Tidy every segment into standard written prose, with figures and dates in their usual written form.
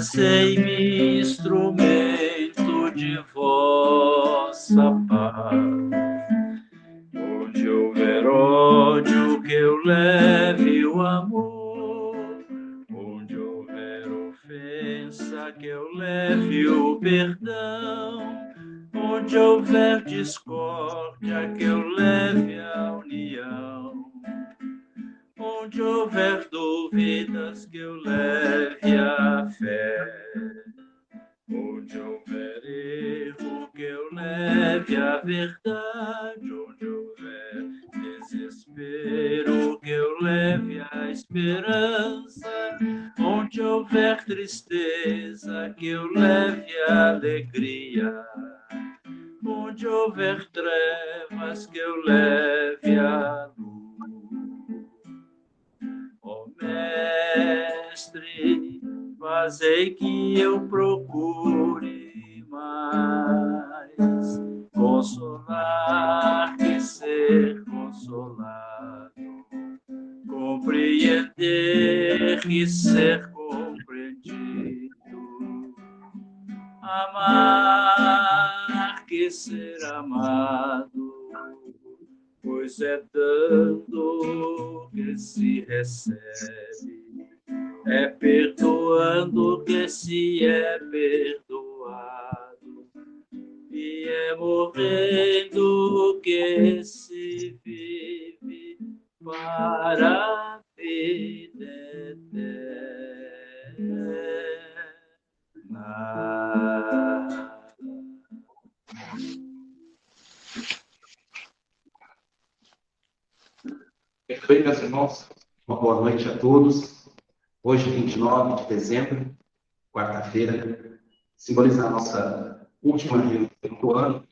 Fazei-me instrumento de vossa paz. Onde houver ódio, que eu leve o amor. Onde houver ofensa, que eu leve o perdão. Onde houver discórdia, que eu leve a união. Onde houver dúvidas, que eu leve a fé. Onde houver erro, que eu leve a verdade. Onde houver desespero, que eu leve a esperança. Onde houver tristeza, que eu leve a alegria. Onde houver trevas, que eu leve a luz. Ó Mestre, fazei que eu procure mais consolar que ser consolado, compreender que ser compreendido, amar que ser amado, pois é dando que se recebe, é perdoando que se é perdoado, e é morrendo que se vive para a vida eterna. Muito bem, meus irmãos, uma boa noite a todos. Hoje, 29 de dezembro, quarta-feira, simboliza a nossa última reunião do ano.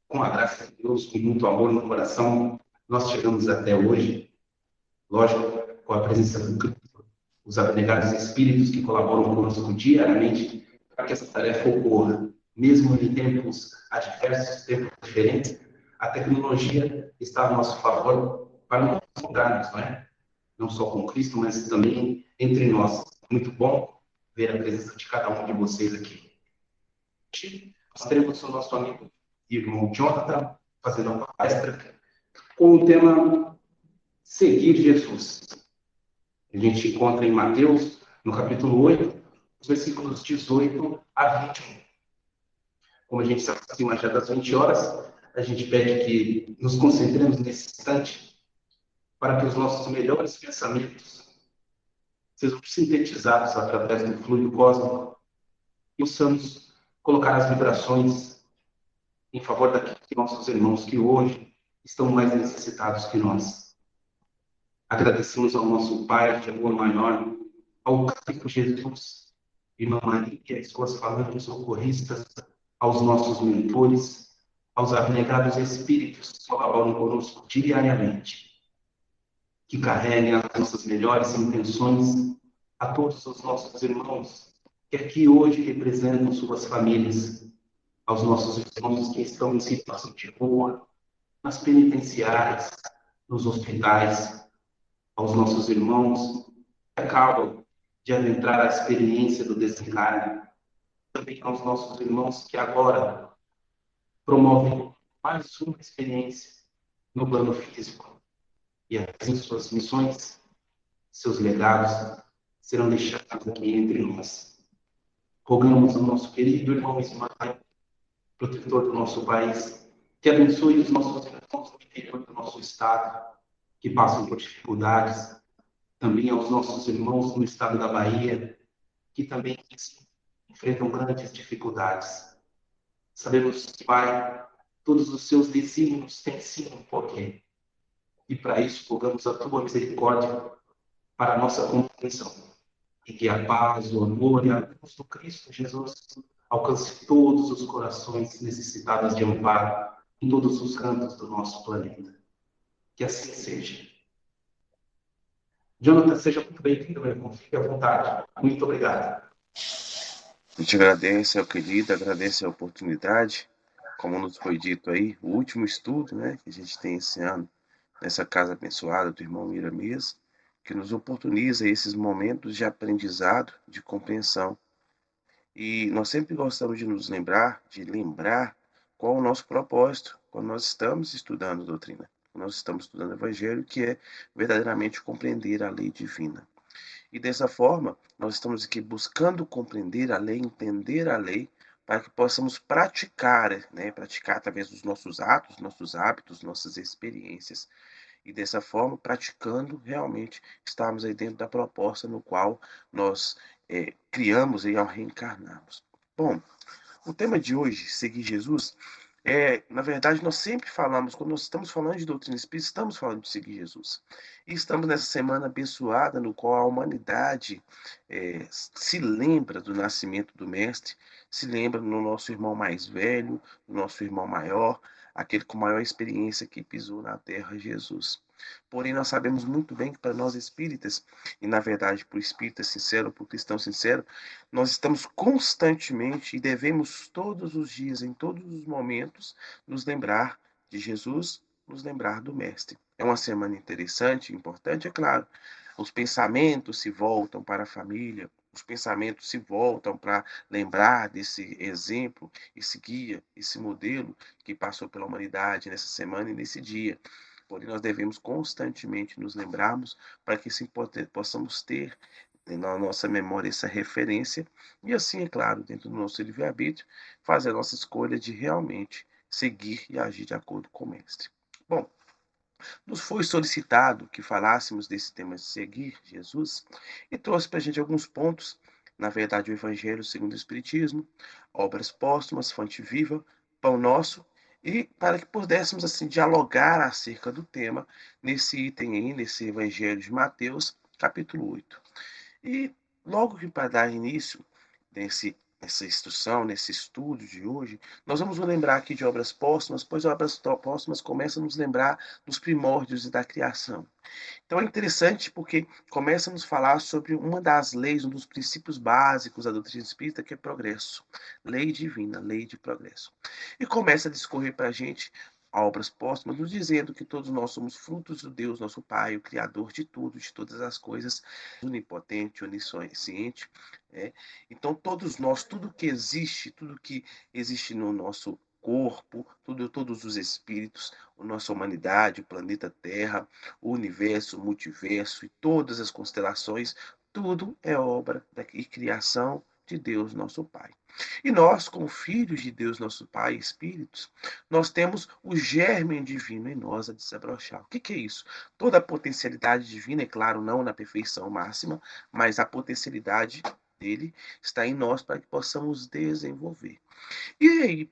Com a graça de Deus, com muito amor no coração, nós chegamos até hoje, lógico, com a presença do Cristo, os abnegados espíritos que colaboram conosco diariamente para que essa tarefa ocorra. Mesmo em tempos adversos, tempos diferentes, a tecnologia está a nosso favor para nos encontrarmos, não é? Não só com Cristo, mas também entre nós. Muito bom ver a presença de cada um de vocês aqui. Nós teremos o nosso amigo e irmão Jonathan fazendo uma palestra com o tema Seguir Jesus. A gente encontra em Mateus, no capítulo 8, os versículos 18 a 21. Como a gente se aproxima já das 20 horas, a gente pede que nos concentremos nesse instante para que os nossos melhores pensamentos sejam sintetizados através do fluido cósmico e possamos colocar as vibrações em favor daqueles nossos irmãos que hoje estão mais necessitados que nós. Agradecemos ao nosso Pai de amor maior, ao Cristo Jesus, Irmã Maria e suas famílias socorristas, aos nossos mentores, aos abnegados espíritos que colaboram conosco diariamente, que carreguem as nossas melhores intenções a todos os nossos irmãos que aqui hoje representam suas famílias, aos nossos irmãos que estão em situação de rua, nas penitenciárias, nos hospitais, aos nossos irmãos que acabam de adentrar a experiência do desencarne, também aos nossos irmãos que agora promovem mais uma experiência no plano físico. E assim suas missões, seus legados serão deixados aqui entre nós. Rogamos ao nosso querido irmão Ismael, protetor do nosso país, que abençoe os nossos irmãos do interior do nosso estado, que passam por dificuldades, também aos nossos irmãos no estado da Bahia, que também enfrentam grandes dificuldades. Sabemos que, Pai, todos os seus desígnios têm sim um porquê. E para isso, rogamos a tua misericórdia para a nossa compreensão. E que a paz, o amor e a luz do Cristo Jesus alcance todos os corações necessitados de amparo em todos os cantos do nosso planeta. Que assim seja. Jonathan, seja muito bem-vindo, meu irmão. Fique à vontade. Muito obrigado. Eu te agradeço, meu querido, agradeço a oportunidade. Como nos foi dito aí, o último estudo, né, que a gente tem esse ano nessa casa abençoada do irmão Iramias, que nos oportuniza esses momentos de aprendizado, de compreensão E nós sempre gostamos de lembrar qual é o nosso propósito quando nós estamos estudando doutrina, quando nós estamos estudando o Evangelho, que é verdadeiramente compreender a lei divina. E dessa forma, nós estamos aqui buscando compreender a lei, entender a lei, para que possamos praticar, né? Praticar através dos nossos atos, nossos hábitos, nossas experiências. E dessa forma, praticando, realmente estarmos aí dentro da proposta no qual nós criamos aí ao reencarnarmos. Bom, o tema de hoje, seguir Jesus, na verdade, nós sempre falamos, quando nós estamos falando de doutrina espírita, estamos falando de seguir Jesus. E estamos nessa semana abençoada, no qual a humanidade se lembra do nascimento do Mestre, se lembra do nosso irmão mais velho, do nosso irmão maior, aquele com maior experiência que pisou na terra, Jesus. Porém, nós sabemos muito bem que para nós espíritas, e na verdade para o espírita sincero, para o cristão sincero, nós estamos constantemente e devemos todos os dias, em todos os momentos, nos lembrar de Jesus, nos lembrar do Mestre. É uma semana interessante, importante, é claro. Os pensamentos se voltam para a família, os pensamentos se voltam para lembrar desse exemplo, esse guia, esse modelo que passou pela humanidade nessa semana e nesse dia. Porém, nós devemos constantemente nos lembrarmos para que assim possamos ter na nossa memória essa referência e assim, é claro, dentro do nosso livre-arbítrio, fazer a nossa escolha de realmente seguir e agir de acordo com o Mestre. Bom, nos foi solicitado que falássemos desse tema de seguir Jesus e trouxe para a gente alguns pontos, na verdade o Evangelho segundo o Espiritismo, obras póstumas, fonte viva, pão nosso, e para que pudéssemos assim dialogar acerca do tema nesse item aí, nesse Evangelho de Mateus, capítulo 8. E logo que para dar início nessa instrução, nesse estudo de hoje, nós vamos lembrar aqui de obras póstumas, pois obras póstumas começam a nos lembrar dos primórdios e da criação. Então é interessante porque começa a nos falar sobre uma das leis, um dos princípios básicos da doutrina espírita, que é progresso. Lei divina, lei de progresso. E começa a discorrer para a gente obras póstumas, nos dizendo que todos nós somos frutos do Deus, nosso Pai, o Criador de tudo, de todas as coisas, onipotente, onisciente. Então todos nós, tudo que existe no nosso corpo, todos os espíritos, a nossa humanidade, o planeta Terra, o universo, o multiverso e todas as constelações, tudo é obra e criação de Deus, nosso Pai. E nós, como filhos de Deus, nosso Pai, espíritos, nós temos o germe divino em nós a desabrochar. O que é isso? Toda a potencialidade divina, é claro, não na perfeição máxima, mas a potencialidade dele está em nós para que possamos desenvolver. E aí,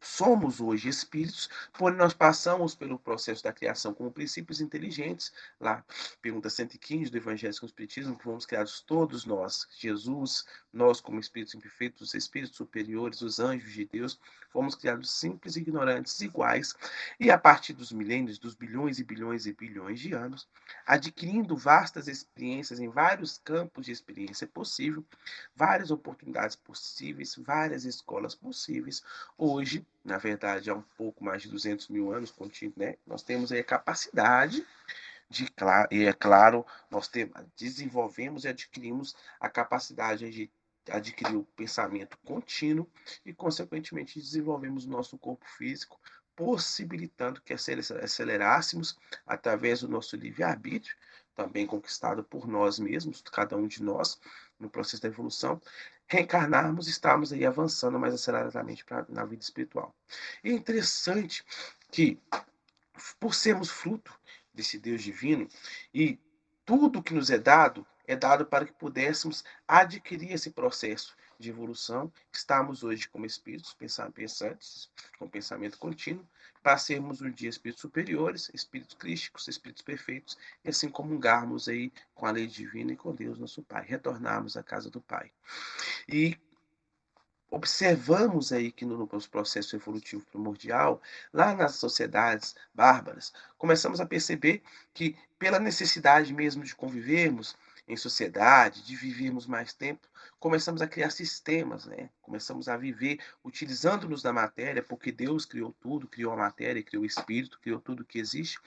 somos hoje espíritos, porém nós passamos pelo processo da criação como princípios inteligentes. Lá, pergunta 115 do Evangelho com o Espiritismo, que fomos criados todos nós, Jesus, nós como espíritos imperfeitos, os espíritos superiores, os anjos de Deus, fomos criados simples, ignorantes, iguais, e a partir dos milênios, dos bilhões e bilhões e bilhões de anos, adquirindo vastas experiências em vários campos de experiência possível, várias oportunidades possíveis, várias escolas possíveis, hoje, na verdade, há um pouco mais de 200 mil anos, né, nós temos aí a capacidade e é claro, desenvolvemos e adquirimos a capacidade de adquirir o pensamento contínuo e, consequentemente, desenvolvemos o nosso corpo físico, possibilitando que acelerássemos através do nosso livre-arbítrio, também conquistado por nós mesmos, cada um de nós, no processo da evolução, reencarnarmos e estarmos aí avançando mais aceleradamente na vida espiritual. E é interessante que, por sermos fruto desse Deus divino, e tudo que nos é dado para que pudéssemos adquirir esse processo de evolução. Estamos hoje como espíritos pensantes, com pensamento contínuo, para sermos um dia espíritos superiores, espíritos crísticos, espíritos perfeitos, e assim comungarmos aí com a lei divina e com Deus nosso Pai, retornarmos à casa do Pai. E observamos aí que no processo evolutivo primordial, lá nas sociedades bárbaras, começamos a perceber que, pela necessidade mesmo de convivermos em sociedade, de vivermos mais tempo, começamos a criar sistemas, né? Começamos a viver utilizando-nos da matéria, porque Deus criou tudo, criou a matéria, criou o espírito, criou tudo que existe,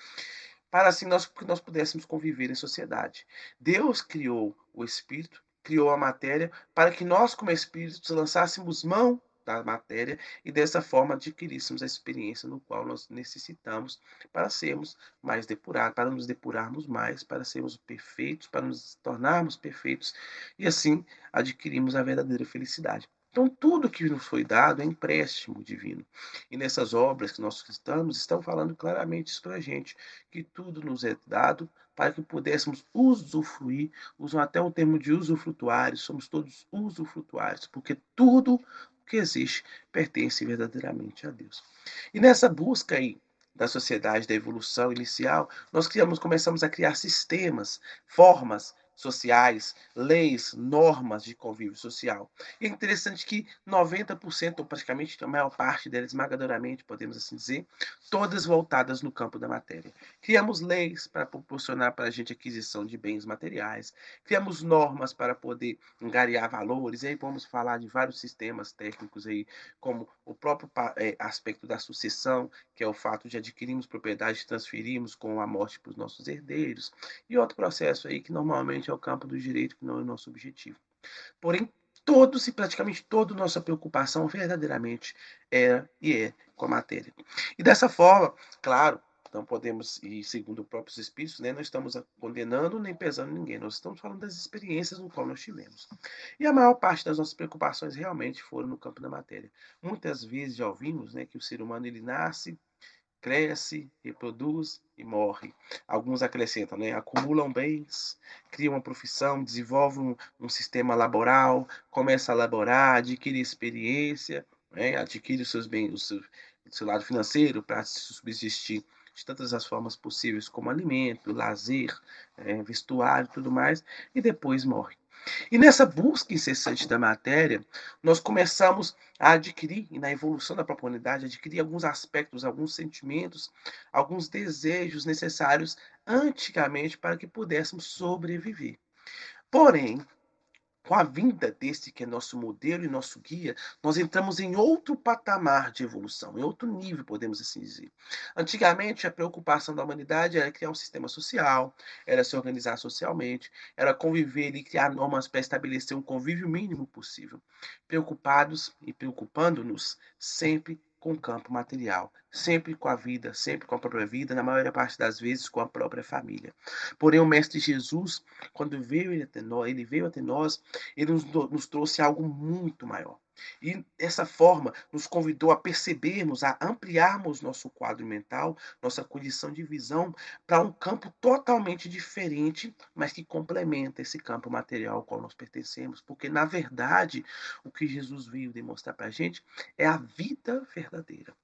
para assim nós pudéssemos conviver em sociedade. Deus criou o espírito, criou a matéria para que nós, como espíritos, lançássemos mão da matéria e dessa forma adquiríssemos a experiência no qual nós necessitamos para sermos mais depurados, para nos depurarmos mais, para sermos perfeitos, para nos tornarmos perfeitos e assim adquirimos a verdadeira felicidade. Então, tudo que nos foi dado é empréstimo divino. E nessas obras que nós estão falando claramente isso para a gente, que tudo nos é dado para que pudéssemos usufruir, usam até o termo de usufrutuários, somos todos usufrutuários, porque tudo que existe pertence verdadeiramente a Deus. E nessa busca aí da sociedade, da evolução inicial, nós começamos a criar sistemas, formas sociais, leis, normas de convívio social. E é interessante que 90%, ou praticamente a maior parte delas, esmagadoramente, podemos assim dizer, todas voltadas no campo da matéria. Criamos leis para proporcionar para a gente aquisição de bens materiais, criamos normas para poder angariar valores, e aí vamos falar de vários sistemas técnicos aí, como o próprio aspecto da sucessão, que é o fato de adquirirmos propriedade e transferirmos com a morte para os nossos herdeiros, e outro processo aí que normalmente é o campo do direito, que não é o nosso objetivo. Porém, todos e praticamente toda nossa preocupação verdadeiramente era e é com a matéria. E dessa forma, claro, não podemos, e segundo os próprios espíritos, né, não estamos condenando nem pesando ninguém, nós estamos falando das experiências no qual nós tivemos. E a maior parte das nossas preocupações realmente foram no campo da matéria. Muitas vezes já ouvimos, né, que o ser humano ele nasce, cresce, reproduz e morre. Alguns acrescentam, né? Acumulam bens, criam uma profissão, desenvolvem um sistema laboral, começa a laborar, adquire experiência, né? Adquire os seus bens, o seu lado financeiro para subsistir de tantas as formas possíveis, como alimento, lazer, vestuário e tudo mais, e depois morre. E nessa busca incessante da matéria, nós começamos a adquirir, e na evolução da própria humanidade, adquirir alguns aspectos, alguns sentimentos, alguns desejos necessários antigamente para que pudéssemos sobreviver. Porém, com a vinda desse que é nosso modelo e nosso guia, nós entramos em outro patamar de evolução, em outro nível, podemos assim dizer. Antigamente, a preocupação da humanidade era criar um sistema social, era se organizar socialmente, era conviver e criar normas para estabelecer um convívio mínimo possível, preocupados e preocupando-nos sempre com o campo material, sempre com a vida, sempre com a própria vida, na maior parte das vezes com a própria família. Porém, o Mestre Jesus, quando ele veio até nós, ele nos trouxe algo muito maior. E dessa forma nos convidou a percebermos, a ampliarmos nosso quadro mental, nossa condição de visão para um campo totalmente diferente, mas que complementa esse campo material ao qual nós pertencemos. Porque, na verdade, o que Jesus veio demonstrar para a gente é a vida verdadeira.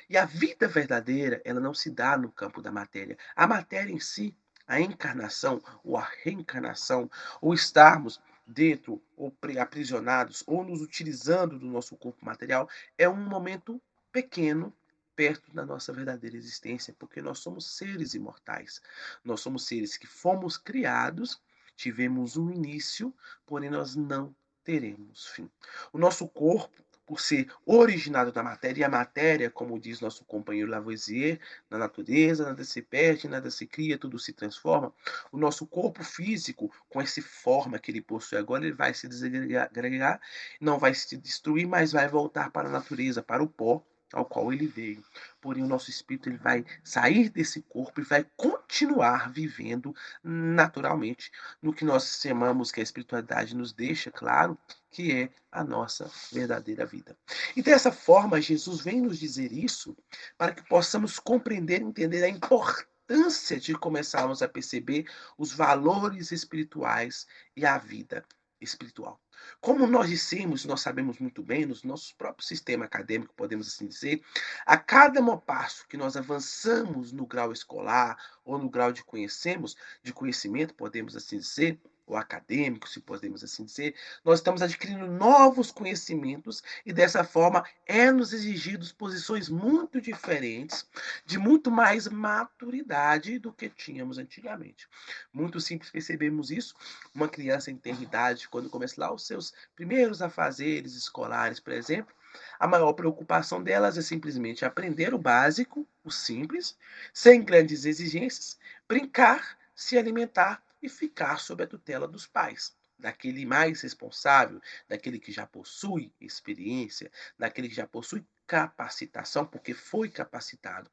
E a vida verdadeira, ela não se dá no campo da matéria. A matéria em si, a encarnação ou a reencarnação, ou estarmos dentro ou aprisionados ou nos utilizando do nosso corpo material é um momento pequeno perto da nossa verdadeira existência, porque nós somos seres imortais. Nós somos seres que fomos criados, tivemos um início, porém nós não teremos fim. O nosso corpo, por ser originado da matéria, e a matéria, como diz nosso companheiro Lavoisier, na natureza, nada se perde, nada se cria, tudo se transforma. O nosso corpo físico, com essa forma que ele possui agora, ele vai se desagregar, não vai se destruir, mas vai voltar para a natureza, para o pó ao qual ele veio. Porém, o nosso espírito ele vai sair desse corpo e vai continuar vivendo naturalmente no que nós chamamos, que a espiritualidade nos deixa claro, que é a nossa verdadeira vida. E dessa forma, Jesus vem nos dizer isso para que possamos compreender e entender a importância de começarmos a perceber os valores espirituais e a vida espiritual. Como nós dissemos, nós sabemos muito bem, nos nossos próprios sistema acadêmico, podemos assim dizer, a cada passo que nós avançamos no grau escolar ou no grau de conhecimento, podemos assim dizer, ou acadêmico, se podemos assim dizer, nós estamos adquirindo novos conhecimentos e dessa forma é-nos exigidos posições muito diferentes, de muito mais maturidade do que tínhamos antigamente. Muito simples percebemos isso. Uma criança em ter idade, quando começa lá os seus primeiros afazeres escolares, por exemplo, a maior preocupação delas é simplesmente aprender o básico, o simples, sem grandes exigências, brincar, se alimentar e ficar sob a tutela dos pais. daquele mais responsável, daquele que já possui experiência, daquele que já possui capacitação, porque foi capacitado.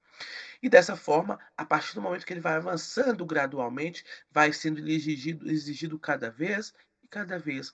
E dessa forma, a partir do momento que ele vai avançando gradualmente, vai sendo exigido cada vez e cada vez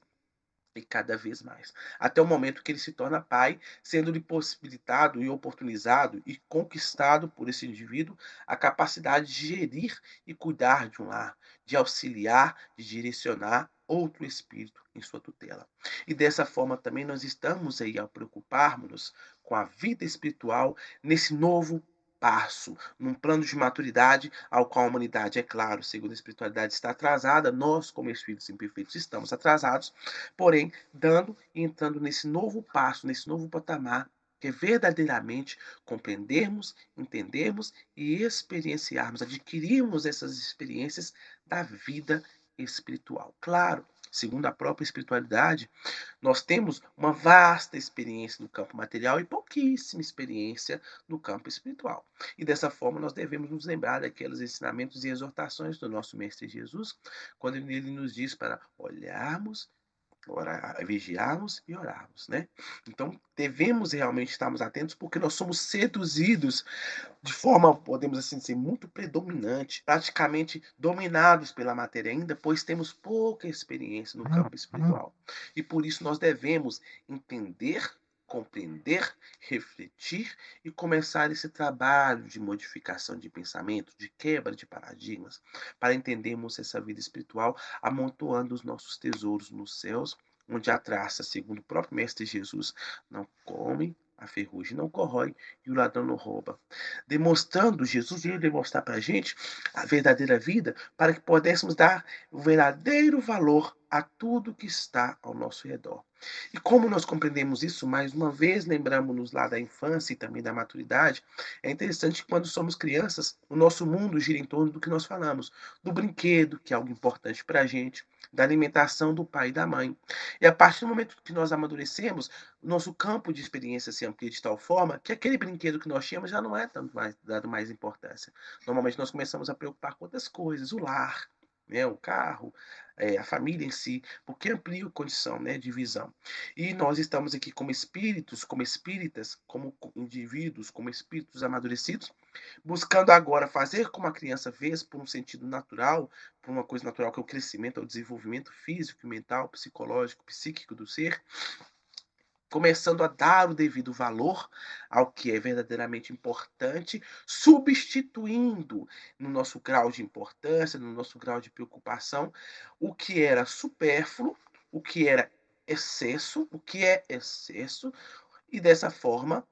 e cada vez mais, até o momento que ele se torna pai, sendo-lhe possibilitado e oportunizado e conquistado por esse indivíduo a capacidade de gerir e cuidar de um lar, de auxiliar, de direcionar outro espírito em sua tutela. E dessa forma também nós estamos aí, ao preocuparmos-nos com a vida espiritual nesse novo passo, num plano de maturidade ao qual a humanidade, é claro, segundo a espiritualidade, está atrasada. Nós, como espíritos imperfeitos, estamos atrasados, porém, dando e entrando nesse novo passo, nesse novo patamar, que é verdadeiramente compreendermos, entendermos e experienciarmos, adquirirmos essas experiências da vida espiritual. Claro, segundo a própria espiritualidade, nós temos uma vasta experiência no campo material e pouquíssima experiência no campo espiritual. E dessa forma nós devemos nos lembrar daqueles ensinamentos e exortações do nosso Mestre Jesus, quando ele nos diz para olharmos, vigiarmos e orarmos, né? Então, devemos realmente estarmos atentos, porque nós somos seduzidos de forma, podemos assim dizer, muito predominante, praticamente dominados pela matéria ainda, pois temos pouca experiência no campo espiritual. E por isso nós devemos entender, compreender, refletir e começar esse trabalho de modificação de pensamento, de quebra de paradigmas, para entendermos essa vida espiritual, amontoando os nossos tesouros nos céus, onde a traça, segundo o próprio Mestre Jesus, não come, a ferrugem não corrói e o ladrão não rouba. Demonstrando, Jesus veio demonstrar para a gente a verdadeira vida, para que pudéssemos dar o verdadeiro valor a tudo que está ao nosso redor. E como nós compreendemos isso, mais uma vez, lembramos-nos lá da infância e também da maturidade, é interessante que quando somos crianças, o nosso mundo gira em torno do que nós falamos, do brinquedo, que é algo importante para a gente, da alimentação do pai e da mãe. E a partir do momento que nós amadurecemos, o nosso campo de experiência se amplia de tal forma que aquele brinquedo que nós tínhamos já não é tanto mais, dado mais importância. Normalmente nós começamos a preocupar com outras coisas, o lar, né, o carro, a família em si, porque amplia a condição, né, de visão. E nós estamos aqui como espíritos, como espíritas, como indivíduos, como espíritos amadurecidos, buscando agora fazer como a criança fez, por um sentido natural, por uma coisa natural que é o crescimento, é o desenvolvimento físico, mental, psicológico, psíquico do ser, começando a dar o devido valor ao que é verdadeiramente importante, substituindo no nosso grau de importância, no nosso grau de preocupação, o que era supérfluo, o que era excesso, o que é excesso, e dessa forma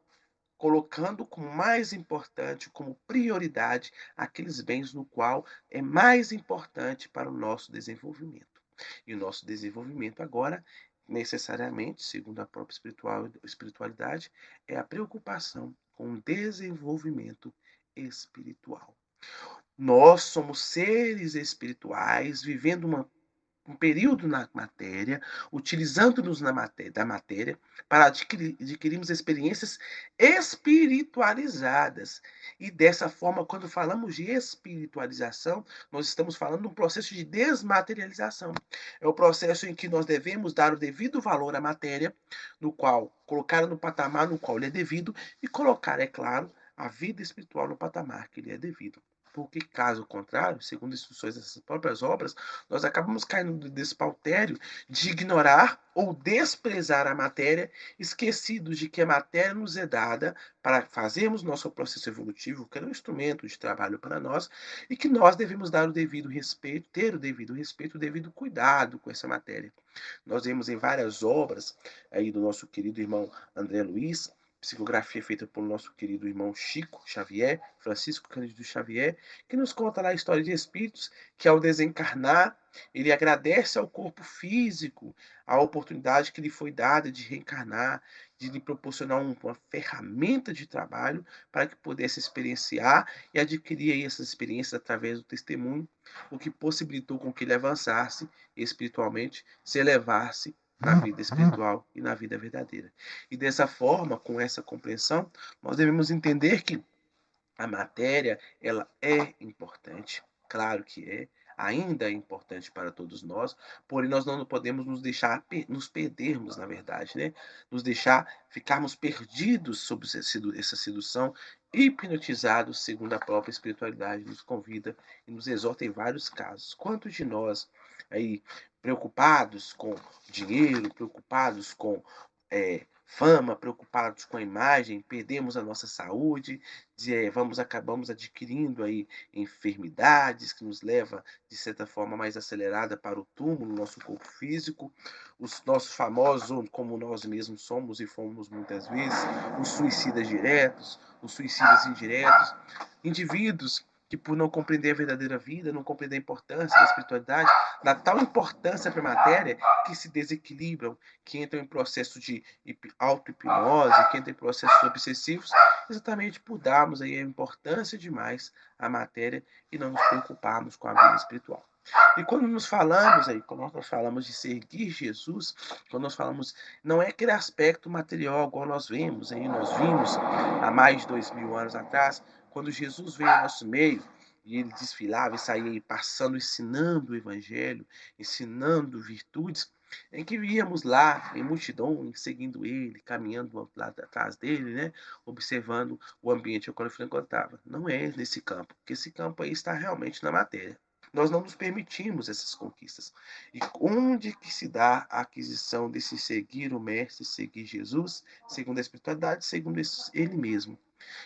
colocando como mais importante, como prioridade, aqueles bens no qual é mais importante para o nosso desenvolvimento. E o nosso desenvolvimento agora, necessariamente, segundo a própria espiritualidade, é a preocupação com o desenvolvimento espiritual. Nós somos seres espirituais vivendo um período na matéria, utilizando-nos da matéria para adquirirmos experiências espiritualizadas. E dessa forma, quando falamos de espiritualização, nós estamos falando de um processo de desmaterialização. É o processo em que nós devemos dar o devido valor à matéria, no qual colocar no patamar no qual ele é devido, e colocar, é claro, a vida espiritual no patamar que lhe é devido. Porque, caso contrário, segundo as instruções dessas próprias obras, nós acabamos caindo no despautério de ignorar ou desprezar a matéria, esquecidos de que a matéria nos é dada para fazermos nosso processo evolutivo, que é um instrumento de trabalho para nós, e que nós devemos dar o devido respeito, ter o devido respeito, o devido cuidado com essa matéria. Nós vemos em várias obras aí do nosso querido irmão André Luiz, psicografia feita pelo nosso querido irmão Chico Xavier, Francisco Cândido Xavier, que nos conta lá a história de espíritos que, ao desencarnar, ele agradece ao corpo físico a oportunidade que lhe foi dada de reencarnar, de lhe proporcionar uma ferramenta de trabalho para que pudesse experienciar e adquirir aí essas experiências através do testemunho, o que possibilitou com que ele avançasse espiritualmente, se elevasse na vida espiritual e na vida verdadeira. E dessa forma, com essa compreensão, nós devemos entender que a matéria, ela é importante, claro que é. ainda é importante para todos nós, porém nós não podemos nos perdermos, na verdade, né? Nos deixar ficarmos perdidos sob essa sedução, hipnotizados, segundo a própria espiritualidade nos convida e nos exorta em vários casos. Quantos de nós aí preocupados com dinheiro, preocupados com fama, preocupados com a imagem, perdemos a nossa saúde, acabamos adquirindo aí enfermidades que nos leva de certa forma mais acelerada para o túmulo, nosso corpo físico, os nossos famosos, como nós mesmos somos e fomos muitas vezes, os suicidas diretos, os suicidas indiretos, indivíduos que por não compreender a verdadeira vida, não compreender a importância da espiritualidade, dá tal importância para a matéria que se desequilibram, que entram em processo de auto-hipnose, que entram em processos obsessivos, exatamente por darmos aí a importância demais à matéria e não nos preocuparmos com a vida espiritual. E quando nós falamos de seguir Jesus, quando nós falamos, não é aquele aspecto material igual nós vimos há mais de 2000 anos atrás, quando Jesus veio ao nosso meio e ele desfilava e saía passando, ensinando o evangelho, ensinando virtudes, em que víamos lá em multidão, seguindo ele, caminhando lá atrás dele, né, observando o ambiente ao qual ele frequentava. Não é nesse campo, porque esse campo aí está realmente na matéria. Nós não nos permitimos essas conquistas. E onde que se dá a aquisição desse seguir o Mestre, seguir Jesus, segundo a espiritualidade, segundo ele mesmo?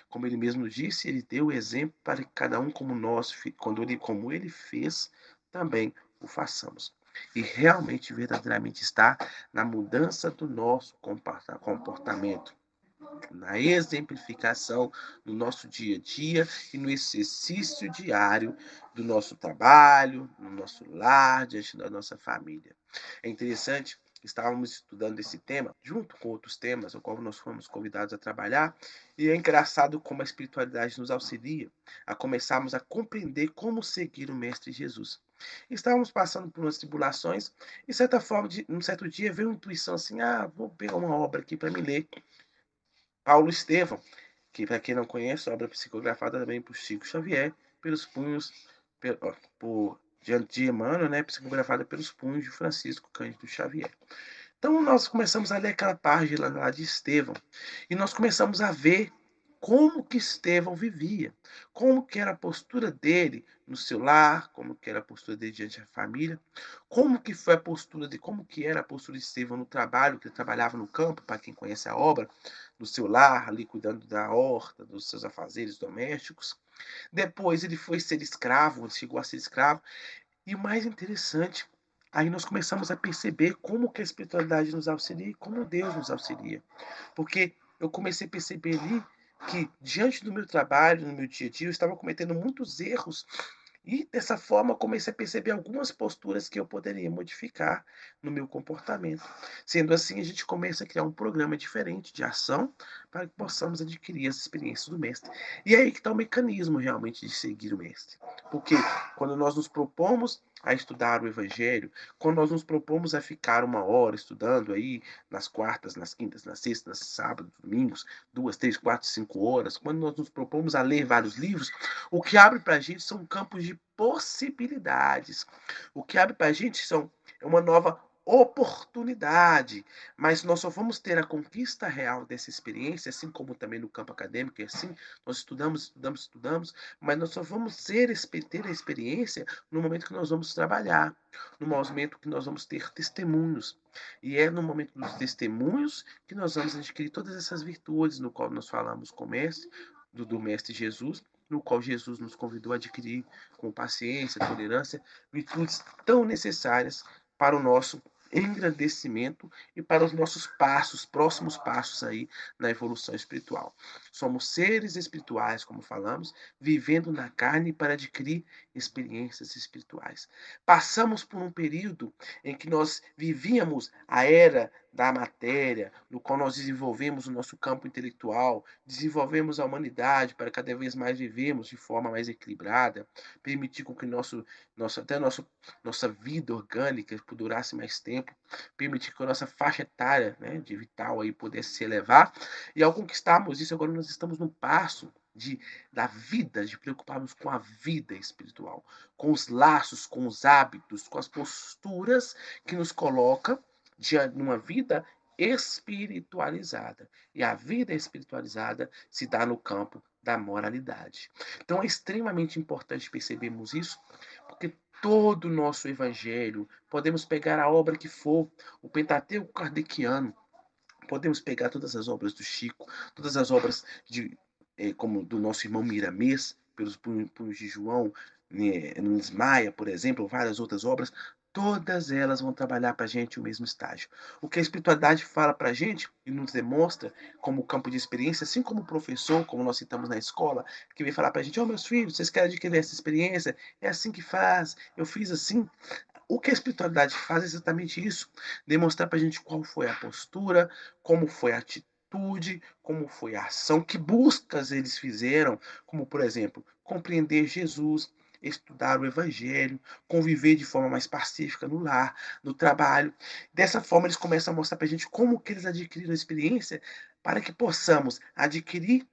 Como ele mesmo disse, ele deu o exemplo para que cada um como ele fez, também o façamos. E realmente, verdadeiramente está na mudança do nosso comportamento, na exemplificação do nosso dia a dia e no exercício diário do nosso trabalho, no nosso lar, diante da nossa família. É interessante, estávamos estudando esse tema, junto com outros temas, ao qual nós fomos convidados a trabalhar, e é engraçado como a espiritualidade nos auxilia a começarmos a compreender como seguir o Mestre Jesus. Estávamos passando por umas tribulações, e de certa forma, um certo dia veio uma intuição assim, vou pegar uma obra aqui para me ler. Paulo Estevão, que para quem não conhece, obra psicografada também por Chico Xavier, pelos punhos, de Emmanuel, né, psicografada pelos punhos de Francisco Cândido Xavier. Então nós começamos a ler aquela página lá de Estevão e nós começamos a ver como que Estevão vivia, como que era a postura dele no seu lar, como que era a postura dele diante da família, como que era a postura de Estevão no trabalho, que ele trabalhava no campo, para quem conhece a obra, no seu lar, ali cuidando da horta, dos seus afazeres domésticos. Depois ele foi ser escravo, ele chegou a ser escravo, e o mais interessante, aí nós começamos a perceber como que a espiritualidade nos auxilia e como Deus nos auxilia. Porque eu comecei a perceber ali que, diante do meu trabalho, no meu dia a dia, eu estava cometendo muitos erros. E, dessa forma, eu comecei a perceber algumas posturas que eu poderia modificar no meu comportamento. Sendo assim, a gente começa a criar um programa diferente de ação para que possamos adquirir as experiências do Mestre. E é aí que está o mecanismo, realmente, de seguir o Mestre. Porque quando nós nos propomos a estudar o Evangelho, quando nós nos propomos a ficar 1 hora estudando aí, nas quartas, nas quintas, nas sextas, nos sábados, domingos, 2, 3, 4, 5 horas, quando nós nos propomos a ler vários livros, o que abre para a gente são campos de possibilidades. O que abre para a gente é uma nova oportunidade, mas nós só vamos ter a conquista real dessa experiência, assim como também no campo acadêmico, assim, nós estudamos, mas nós só vamos ter a experiência no momento que nós vamos trabalhar, no momento que nós vamos ter testemunhos. E é no momento dos testemunhos que nós vamos adquirir todas essas virtudes, no qual nós falamos com o Mestre, do Mestre Jesus, no qual Jesus nos convidou a adquirir com paciência, tolerância, virtudes tão necessárias para o nosso engrandecimento e para os nossos próximos passos aí na evolução espiritual. Somos seres espirituais, como falamos, vivendo na carne para adquirir experiências espirituais. Passamos por um período em que nós vivíamos a era da matéria, no qual nós desenvolvemos o nosso campo intelectual, desenvolvemos a humanidade para cada vez mais vivermos de forma mais equilibrada, permitir com que nossa vida orgânica durasse mais tempo, permitir que a nossa faixa etária, né, de vital aí pudesse se elevar, e ao conquistarmos isso, agora nós estamos num passo da vida, de preocuparmos com a vida espiritual, com os laços, com os hábitos, com as posturas que nos coloca diante de uma vida espiritualizada. E a vida espiritualizada se dá no campo da moralidade. Então é extremamente importante percebermos isso, porque todo o nosso evangelho, podemos pegar a obra que for, o Pentateuco kardeciano, podemos pegar todas as obras do Chico, todas as obras como do nosso irmão Miramês, pelos punhos de João, Nunes Maia, por exemplo, várias outras obras, todas elas vão trabalhar para a gente o mesmo estágio. O que a espiritualidade fala para a gente e nos demonstra como campo de experiência, assim como o professor, como nós citamos na escola, que vem falar para a gente, meus filhos, vocês querem adquirir essa experiência? É assim que faz, eu fiz assim. O que a espiritualidade faz é exatamente isso, demonstrar para a gente qual foi a postura, como foi a atitude, como foi a ação, que buscas eles fizeram, como, por exemplo, compreender Jesus, estudar o Evangelho, conviver de forma mais pacífica no lar, no trabalho. Dessa forma, eles começam a mostrar para a gente como que eles adquiriram a experiência para que possamos adquirir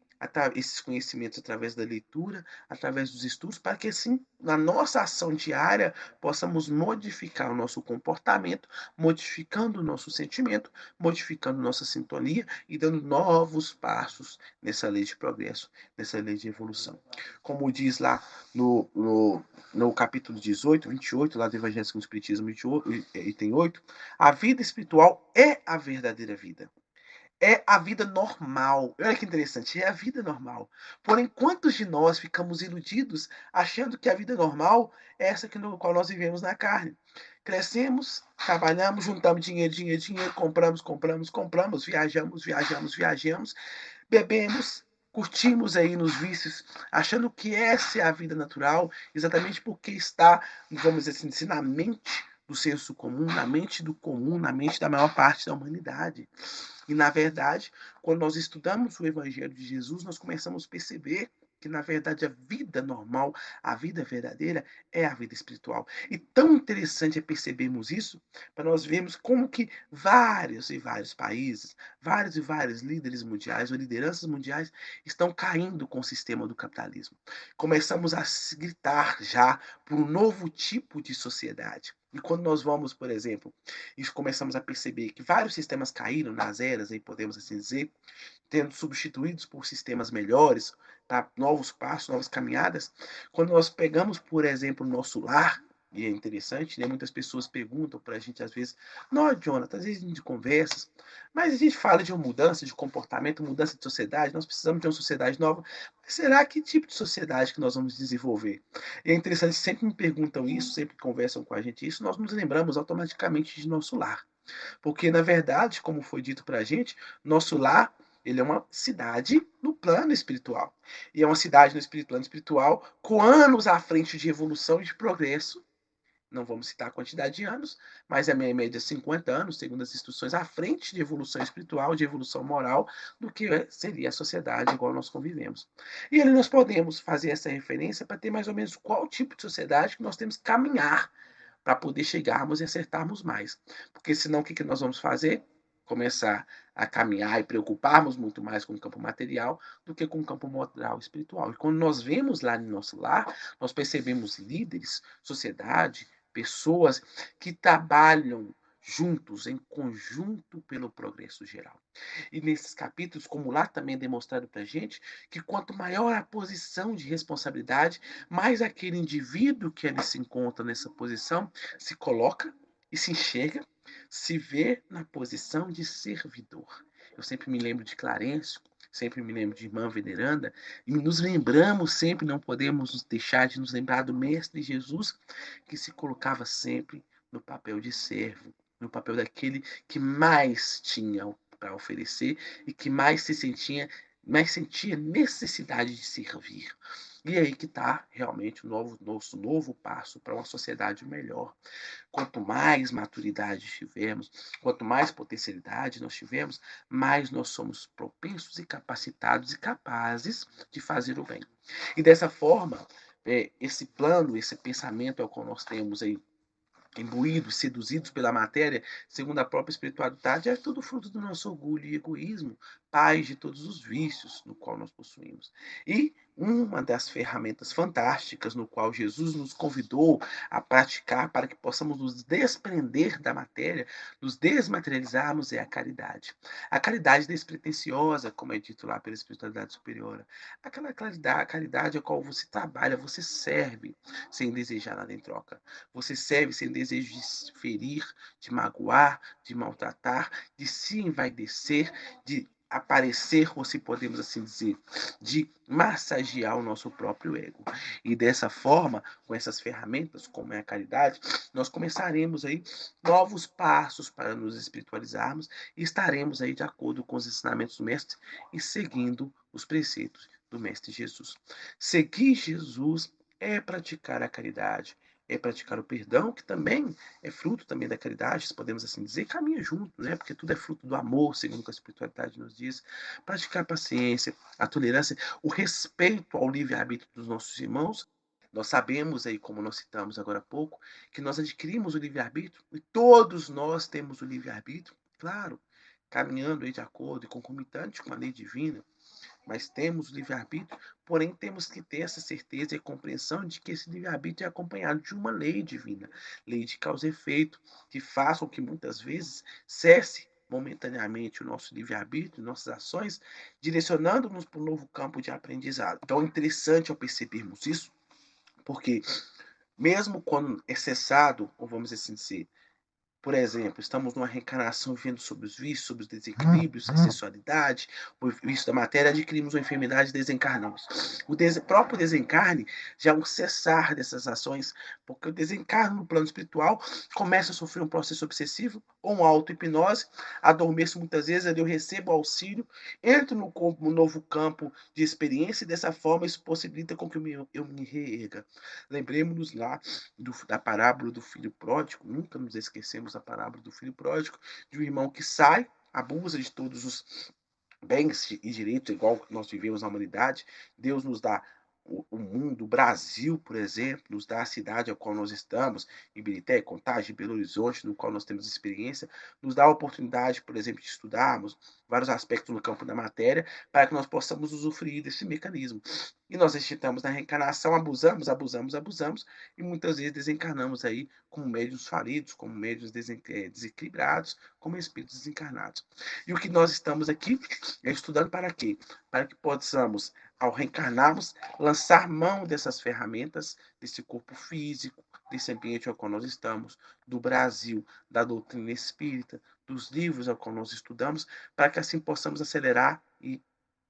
esses conhecimentos através da leitura, através dos estudos, para que assim, na nossa ação diária, possamos modificar o nosso comportamento, modificando o nosso sentimento, modificando nossa sintonia e dando novos passos nessa lei de progresso, nessa lei de evolução. Como diz lá no capítulo 18, 28, lá do Evangelho segundo o Espiritismo, 28, item 8, a vida espiritual é a verdadeira vida. É a vida normal. Olha que interessante, é a vida normal. Porém, quantos de nós ficamos iludidos achando que a vida normal é essa no qual nós vivemos na carne? Crescemos, trabalhamos, juntamos dinheiro, compramos, viajamos, bebemos, curtimos aí nos vícios, achando que essa é a vida natural, exatamente porque está, vamos dizer assim, na mente do senso comum, na mente do comum, na mente da maior parte da humanidade. E, na verdade, quando nós estudamos o Evangelho de Jesus, nós começamos a perceber que, na verdade, a vida normal, a vida verdadeira, é a vida espiritual. E tão interessante é percebermos isso, para nós vermos como que vários e vários países, vários e vários líderes mundiais ou lideranças mundiais estão caindo com o sistema do capitalismo. Começamos a gritar já por um novo tipo de sociedade. E quando nós vamos, por exemplo, e começamos a perceber que vários sistemas caíram nas eras, aí podemos assim dizer, tendo substituídos por sistemas melhores, para novos passos, novas caminhadas. Quando nós pegamos, por exemplo, o nosso lar, e é interessante, né? Muitas pessoas perguntam para a gente, às vezes, não, Jonathan, às vezes a gente conversa, mas a gente fala de uma mudança de comportamento, mudança de sociedade, nós precisamos de uma sociedade nova. Mas será que tipo de sociedade que nós vamos desenvolver? E é interessante, sempre me perguntam isso, sempre conversam com a gente isso, nós nos lembramos automaticamente de nosso lar. Porque, na verdade, como foi dito para a gente, nosso lar ele é uma cidade no plano espiritual. E é uma cidade no plano espiritual com anos à frente de evolução e de progresso. Não vamos citar a quantidade de anos, mas a minha média é 50 anos, segundo as instruções, à frente de evolução espiritual, de evolução moral, do que seria a sociedade igual nós convivemos. E ali nós podemos fazer essa referência para ter mais ou menos qual tipo de sociedade que nós temos que caminhar para poder chegarmos e acertarmos mais. Porque senão o que nós vamos fazer? Começar a caminhar e preocuparmos muito mais com o campo material do que com o campo moral e espiritual. E quando nós vemos lá no nosso lar, nós percebemos líderes, sociedade, pessoas que trabalham juntos, em conjunto, pelo progresso geral. E nesses capítulos, como lá também é demonstrado para a gente, que quanto maior a posição de responsabilidade, mais aquele indivíduo que ali se encontra nessa posição se coloca e se enxerga, se vê na posição de servidor. Eu sempre me lembro de Clarencio, sempre me lembro de Irmã Veneranda, e nos lembramos sempre, não podemos deixar de nos lembrar do Mestre Jesus, que se colocava sempre no papel de servo, no papel daquele que mais tinha para oferecer e que mais sentia necessidade de servir. E aí que está realmente o nosso novo passo para uma sociedade melhor. Quanto mais maturidade tivermos, quanto mais potencialidade nós tivermos, mais nós somos propensos e capacitados e capazes de fazer o bem. E dessa forma, esse plano, esse pensamento é o que nós temos aí imbuídos, seduzidos pela matéria, segundo a própria espiritualidade, é tudo fruto do nosso orgulho e egoísmo, paz de todos os vícios no qual nós possuímos. E uma das ferramentas fantásticas no qual Jesus nos convidou a praticar para que possamos nos desprender da matéria, nos desmaterializarmos, é a caridade. A caridade despretensiosa, como é dito lá pela espiritualidade superior. Aquela caridade a qual você trabalha, você serve sem desejar nada em troca. Você serve sem desejo de ferir, de magoar, de maltratar, de se envaidecer, de aparecer, ou se podemos assim dizer, de massagear o nosso próprio ego. E dessa forma, com essas ferramentas, como é a caridade, nós começaremos aí novos passos para nos espiritualizarmos e estaremos aí de acordo com os ensinamentos do Mestre e seguindo os preceitos do Mestre Jesus. Seguir Jesus é praticar a caridade, é praticar o perdão, que também é fruto também da caridade, se podemos assim dizer, caminha junto, né? Porque tudo é fruto do amor, segundo a espiritualidade nos diz. Praticar a paciência, a tolerância, o respeito ao livre-arbítrio dos nossos irmãos. Nós sabemos aí, como nós citamos agora há pouco, que nós adquirimos o livre-arbítrio e todos nós temos o livre-arbítrio, claro, caminhando aí de acordo e concomitante com a lei divina, mas temos o livre-arbítrio, porém temos que ter essa certeza e compreensão de que esse livre-arbítrio é acompanhado de uma lei divina, lei de causa e efeito, que façam que muitas vezes cesse momentaneamente o nosso livre-arbítrio, nossas ações, direcionando-nos para um novo campo de aprendizado. Então é interessante ao percebermos isso, porque mesmo quando é cessado, ou vamos assim dizer, por exemplo, estamos numa reencarnação vivendo sobre os vícios, sobre os desequilíbrios, a sexualidade, o vício da matéria, adquirimos uma enfermidade e desencarnamos. O próprio desencarne já é um cessar dessas ações, porque o desencarne no plano espiritual começa a sofrer um processo obsessivo ou uma auto-hipnose, adormeço muitas vezes, ali eu recebo auxílio, entro no novo campo de experiência e dessa forma isso possibilita com que eu me reerga. Lembremos-nos lá da parábola do filho pródigo, nunca nos esquecemos da parábola do filho pródigo, de um irmão que sai, abusa de todos os bens e direitos, igual nós vivemos na humanidade. Deus nos dá o mundo, o Brasil, por exemplo, nos dá a cidade a qual nós estamos, Ibirité, Contagem, Belo Horizonte, no qual nós temos experiência, nos dá a oportunidade, por exemplo, de estudarmos vários aspectos no campo da matéria, para que nós possamos usufruir desse mecanismo. E nós estamos na reencarnação, abusamos, e muitas vezes desencarnamos aí como médiuns falidos, como médiuns desequilibrados, como espíritos desencarnados. E o que nós estamos aqui é estudando para quê? Para que possamos, ao reencarnarmos, lançar mão dessas ferramentas, desse corpo físico, desse ambiente ao qual nós estamos, do Brasil, da doutrina espírita, dos livros ao qual nós estudamos, para que assim possamos acelerar e,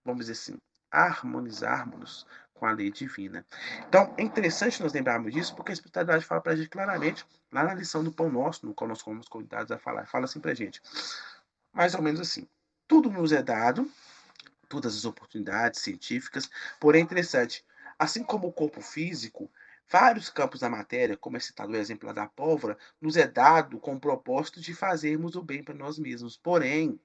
vamos dizer assim, harmonizarmos com a lei divina. Então, é interessante nós lembrarmos disso, porque a espiritualidade fala para a gente claramente, lá na lição do Pão Nosso, no qual nós fomos convidados a falar, fala assim para a gente, mais ou menos assim, tudo nos é dado, todas as oportunidades científicas, porém é interessante, assim como o corpo físico, vários campos da matéria, como é citado o exemplo da pólvora, nos é dado com o propósito de fazermos o bem para nós mesmos. Porém,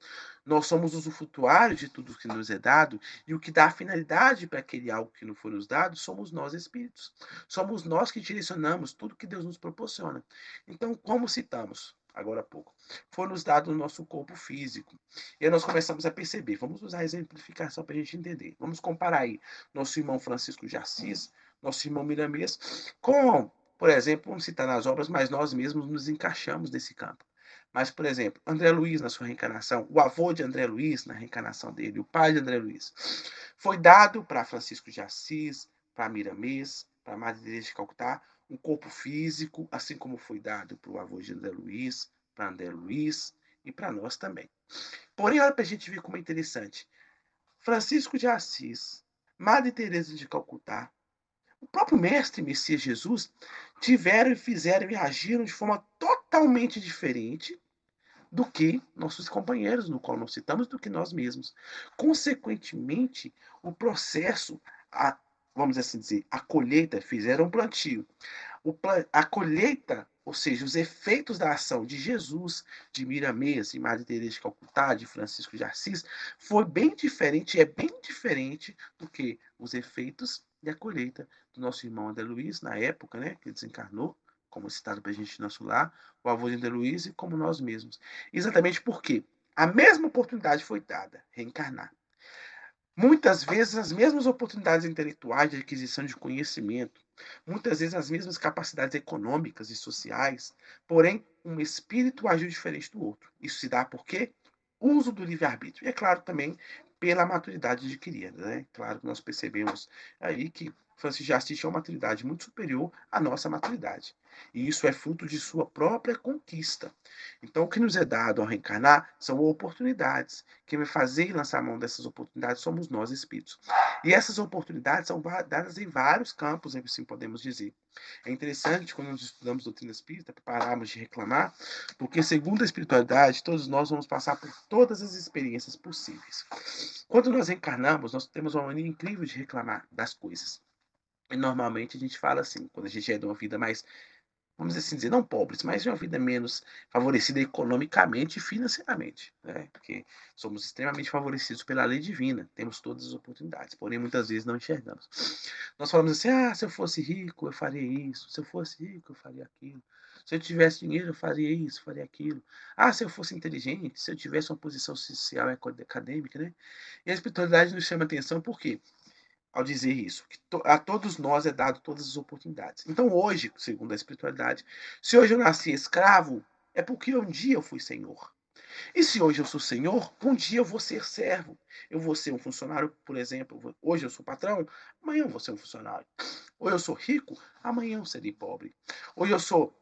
nós somos usufrutuários de tudo que nos é dado, e o que dá finalidade para aquele algo que não foi nos dado somos nós espíritos. Somos nós que direcionamos tudo que Deus nos proporciona. Então, como citamos agora há pouco, foi nos dado o nosso corpo físico. E aí nós começamos a perceber, vamos usar a exemplificação para a gente entender. Vamos comparar aí nosso irmão Francisco de Assis, nosso irmão Miramês, com, por exemplo, vamos citar nas obras, mas nós mesmos nos encaixamos nesse campo. Mas, por exemplo, André Luiz na sua reencarnação, o avô de André Luiz na reencarnação dele, o pai de André Luiz, foi dado para Francisco de Assis, para Miramês, para Madre Teresa de Calcutá, um corpo físico, assim como foi dado para o avô de André Luiz, para André Luiz e para nós também. Porém, olha para a gente ver como é interessante. Francisco de Assis, Madre Teresa de Calcutá, o próprio Mestre Messias Jesus tiveram e fizeram e agiram de forma totalmente diferente do que nossos companheiros, no qual nós citamos, do que nós mesmos. Consequentemente, o processo, vamos assim dizer, a colheita, fizeram um plantio. A colheita, ou seja, os efeitos da ação de Jesus, de Miramês, de Madre Teresa de Calcutá, de Francisco de Assis, foi bem diferente, é bem diferente do que os efeitos e a colheita do nosso irmão André Luiz, na época, né, que ele desencarnou, como citado para a gente no nosso lar, o avô de André Luiz e como nós mesmos. Exatamente por quê? a mesma oportunidade foi dada, reencarnar. Muitas vezes as mesmas oportunidades intelectuais de aquisição de conhecimento, muitas vezes as mesmas capacidades econômicas e sociais, porém um espírito agiu diferente do outro. Isso se dá por quê? Uso do livre-arbítrio. E é claro também pela maturidade adquirida, né? Claro que nós percebemos aí que Francis de Assis tinha uma maturidade muito superior à nossa maturidade. E isso é fruto de sua própria conquista. Então, o que nos é dado ao reencarnar são oportunidades. Quem vai fazer e lançar a mão dessas oportunidades somos nós, espíritos. E essas oportunidades são dadas em vários campos, assim podemos dizer. É interessante, quando nós estudamos doutrina espírita, pararmos de reclamar, porque, segundo a espiritualidade, todos nós vamos passar por todas as experiências possíveis. Quando nós encarnamos, nós temos uma mania incrível de reclamar das coisas. E, normalmente, a gente fala assim, quando a gente é de uma vida mais, vamos assim dizer, não pobres, mas de uma vida menos favorecida economicamente e financeiramente, né? Porque somos extremamente favorecidos pela lei divina, temos todas as oportunidades, porém muitas vezes não enxergamos. Nós falamos assim, se eu fosse rico, eu faria isso, se eu fosse rico, eu faria aquilo, se eu tivesse dinheiro, eu faria isso, faria aquilo. Se eu fosse inteligente, se eu tivesse uma posição social e acadêmica, né? E a espiritualidade nos chama atenção por quê? Ao dizer isso, que a todos nós é dado todas as oportunidades. Então hoje, segundo a espiritualidade, se hoje eu nasci escravo, é porque um dia eu fui senhor. E se hoje eu sou senhor, um dia eu vou ser servo. Eu vou ser um funcionário, por exemplo, hoje eu sou patrão, amanhã eu vou ser um funcionário. Ou eu sou rico, amanhã eu serei pobre. Ou eu sou,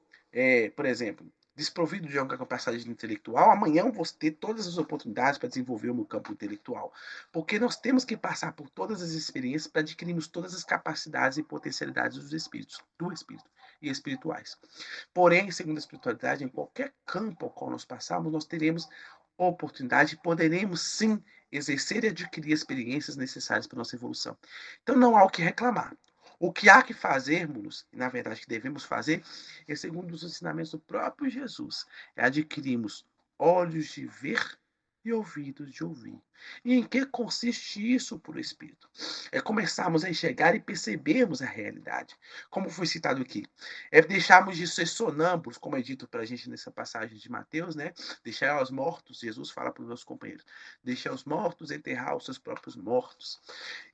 por exemplo, desprovido de uma capacidade intelectual, amanhã eu vou ter todas as oportunidades para desenvolver o meu campo intelectual. Porque nós temos que passar por todas as experiências para adquirirmos todas as capacidades e potencialidades dos espíritos, do espírito e espirituais. Porém, segundo a espiritualidade, em qualquer campo ao qual nós passarmos, nós teremos oportunidade e poderemos sim exercer e adquirir experiências necessárias para a nossa evolução. Então não há o que reclamar. O que há que fazermos, e na verdade que devemos fazer, é segundo os ensinamentos do próprio Jesus, é adquirirmos olhos de ver e ouvidos de ouvir. E em que consiste isso por Espírito? É começarmos a enxergar e percebermos a realidade. Como foi citado aqui, é deixarmos de ser sonâmbulos, como é dito para a gente nessa passagem de Mateus, né? Deixar os mortos, Jesus fala para os nossos companheiros, deixar os mortos enterrar os seus próprios mortos.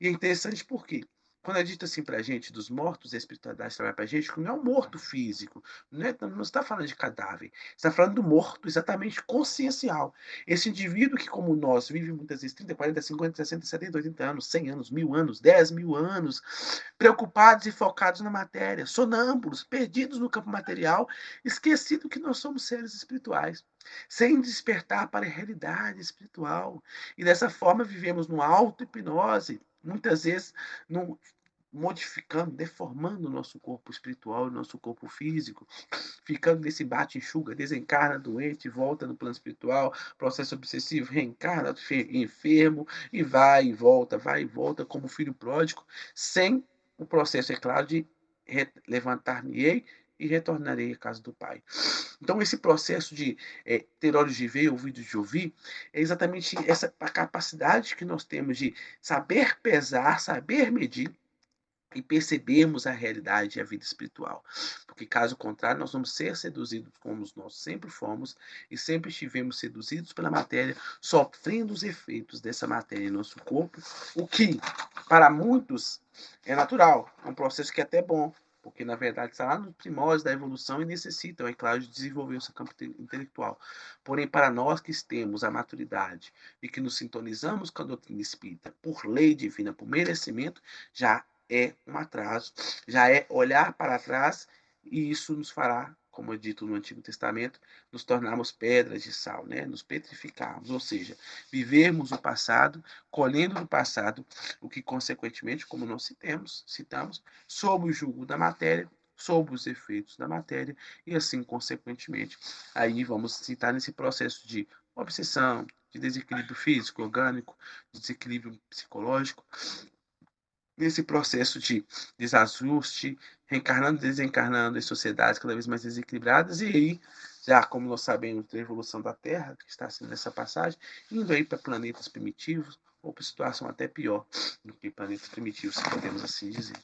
E é interessante porque quando é dito assim pra gente, dos mortos, a espiritualidade trabalha pra gente, que não é um morto físico, não está falando de cadáver, está falando do morto exatamente consciencial. Esse indivíduo que, como nós, vive muitas vezes 30, 40, 50, 60, 70, 80 anos, 100 anos, 1000 anos, 10.000 anos, preocupados e focados na matéria, sonâmbulos, perdidos no campo material, esquecido que nós somos seres espirituais, sem despertar para a realidade espiritual. E dessa forma vivemos numa auto-hipnose, muitas vezes modificando, deformando o nosso corpo espiritual, o nosso corpo físico, ficando nesse bate-enxuga, desencarna doente, volta no plano espiritual, processo obsessivo, reencarna enfermo, e vai e volta como filho pródigo, sem o processo, é claro, de levantar-me-ei e retornarei à casa do Pai. Então, esse processo de ter olhos de ver, ouvidos de ouvir, é exatamente essa capacidade que nós temos de saber pesar, saber medir, e percebermos a realidade e a vida espiritual. Porque, caso contrário, nós vamos ser seduzidos como nós sempre fomos e sempre estivemos seduzidos pela matéria, sofrendo os efeitos dessa matéria em nosso corpo, o que, para muitos, é natural, é um processo que é até bom, porque, na verdade, está lá nos primórdios da evolução e necessitam, é claro, de desenvolver o seu campo intelectual. Porém, para nós que temos a maturidade e que nos sintonizamos com a doutrina espírita por lei divina, por merecimento, já é um atraso, já é olhar para trás, e isso nos fará, como é dito no Antigo Testamento, nos tornarmos pedras de sal, né? Nos petrificarmos, ou seja, vivermos o passado, colhendo no passado o que, consequentemente, como nós citamos, sob o jugo da matéria, sob os efeitos da matéria, e assim, consequentemente, aí vamos citar nesse processo de obsessão, de desequilíbrio físico, orgânico, de desequilíbrio psicológico, nesse processo de desajuste, reencarnando e desencarnando em sociedades cada vez mais desequilibradas, e aí, já como nós sabemos da evolução da Terra, que está sendo nessa passagem, indo aí para planetas primitivos, ou para situação até pior do que planetas primitivos, se podemos assim dizer,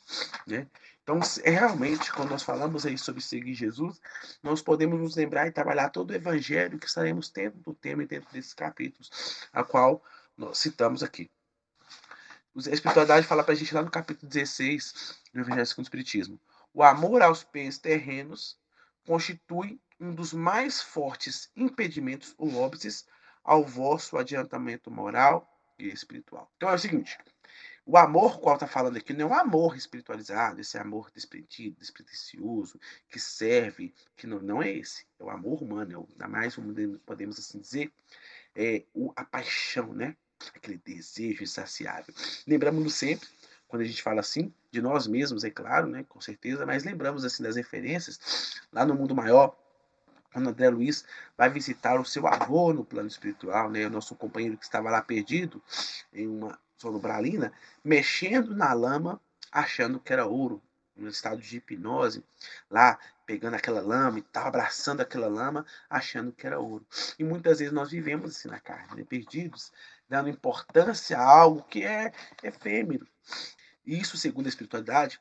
né? Então, realmente, quando nós falamos aí sobre seguir Jesus, nós podemos nos lembrar e trabalhar todo o evangelho que estaremos tendo do tema e dentro desses capítulos, a qual nós citamos aqui. A espiritualidade fala para a gente lá no capítulo 16 do Evangelho segundo o Espiritismo. O amor aos bens terrenos constitui um dos mais fortes impedimentos ou óbices ao vosso adiantamento moral e espiritual. Então é o seguinte, o amor qual está falando aqui não é um amor espiritualizado, esse amor desprendido, despretensioso, que serve, que não é esse. É o amor humano, é o, ainda mais podemos assim dizer, a paixão, né? Aquele desejo insaciável. Lembramos sempre, quando a gente fala assim, de nós mesmos, é claro, né? Com certeza, mas lembramos assim das referências lá no mundo maior, quando André Luiz vai visitar o seu avô no plano espiritual, né? O nosso companheiro que estava lá perdido em uma sonobralina, mexendo na lama, achando que era ouro, no estado de hipnose, lá pegando aquela lama e tal, abraçando aquela lama, achando que era ouro. E muitas vezes nós vivemos assim na carne, né? Perdidos, dando importância a algo que é efêmero. E isso, segundo a espiritualidade,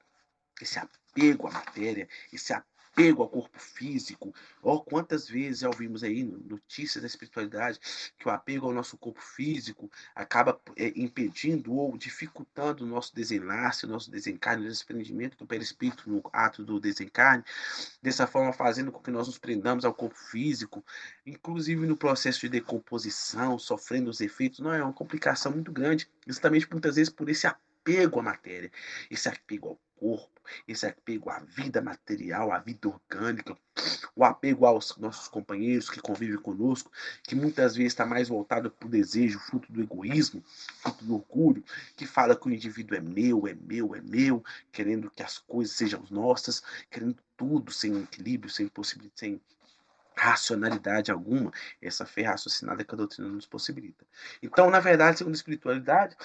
esse apego à matéria, esse apego ao corpo físico. Oh, quantas vezes já ouvimos aí notícias da espiritualidade que o apego ao nosso corpo físico acaba impedindo ou dificultando o nosso desenlace, o nosso desencarne, o desprendimento do perispírito no ato do desencarne, dessa forma fazendo com que nós nos prendamos ao corpo físico, inclusive no processo de decomposição, sofrendo os efeitos. Não, é uma complicação muito grande, justamente muitas vezes por esse apego à matéria, esse apego ao corpo, esse apego à vida material, à vida orgânica, o apego aos nossos companheiros que convivem conosco, que muitas vezes está mais voltado para o desejo, fruto do egoísmo, fruto do orgulho, que fala que o indivíduo é meu, é meu, é meu, querendo que as coisas sejam nossas, querendo tudo sem equilíbrio, sem possibilidade, sem racionalidade alguma, essa fé raciocinada que a doutrina nos possibilita. Então, na verdade, segundo a espiritualidade,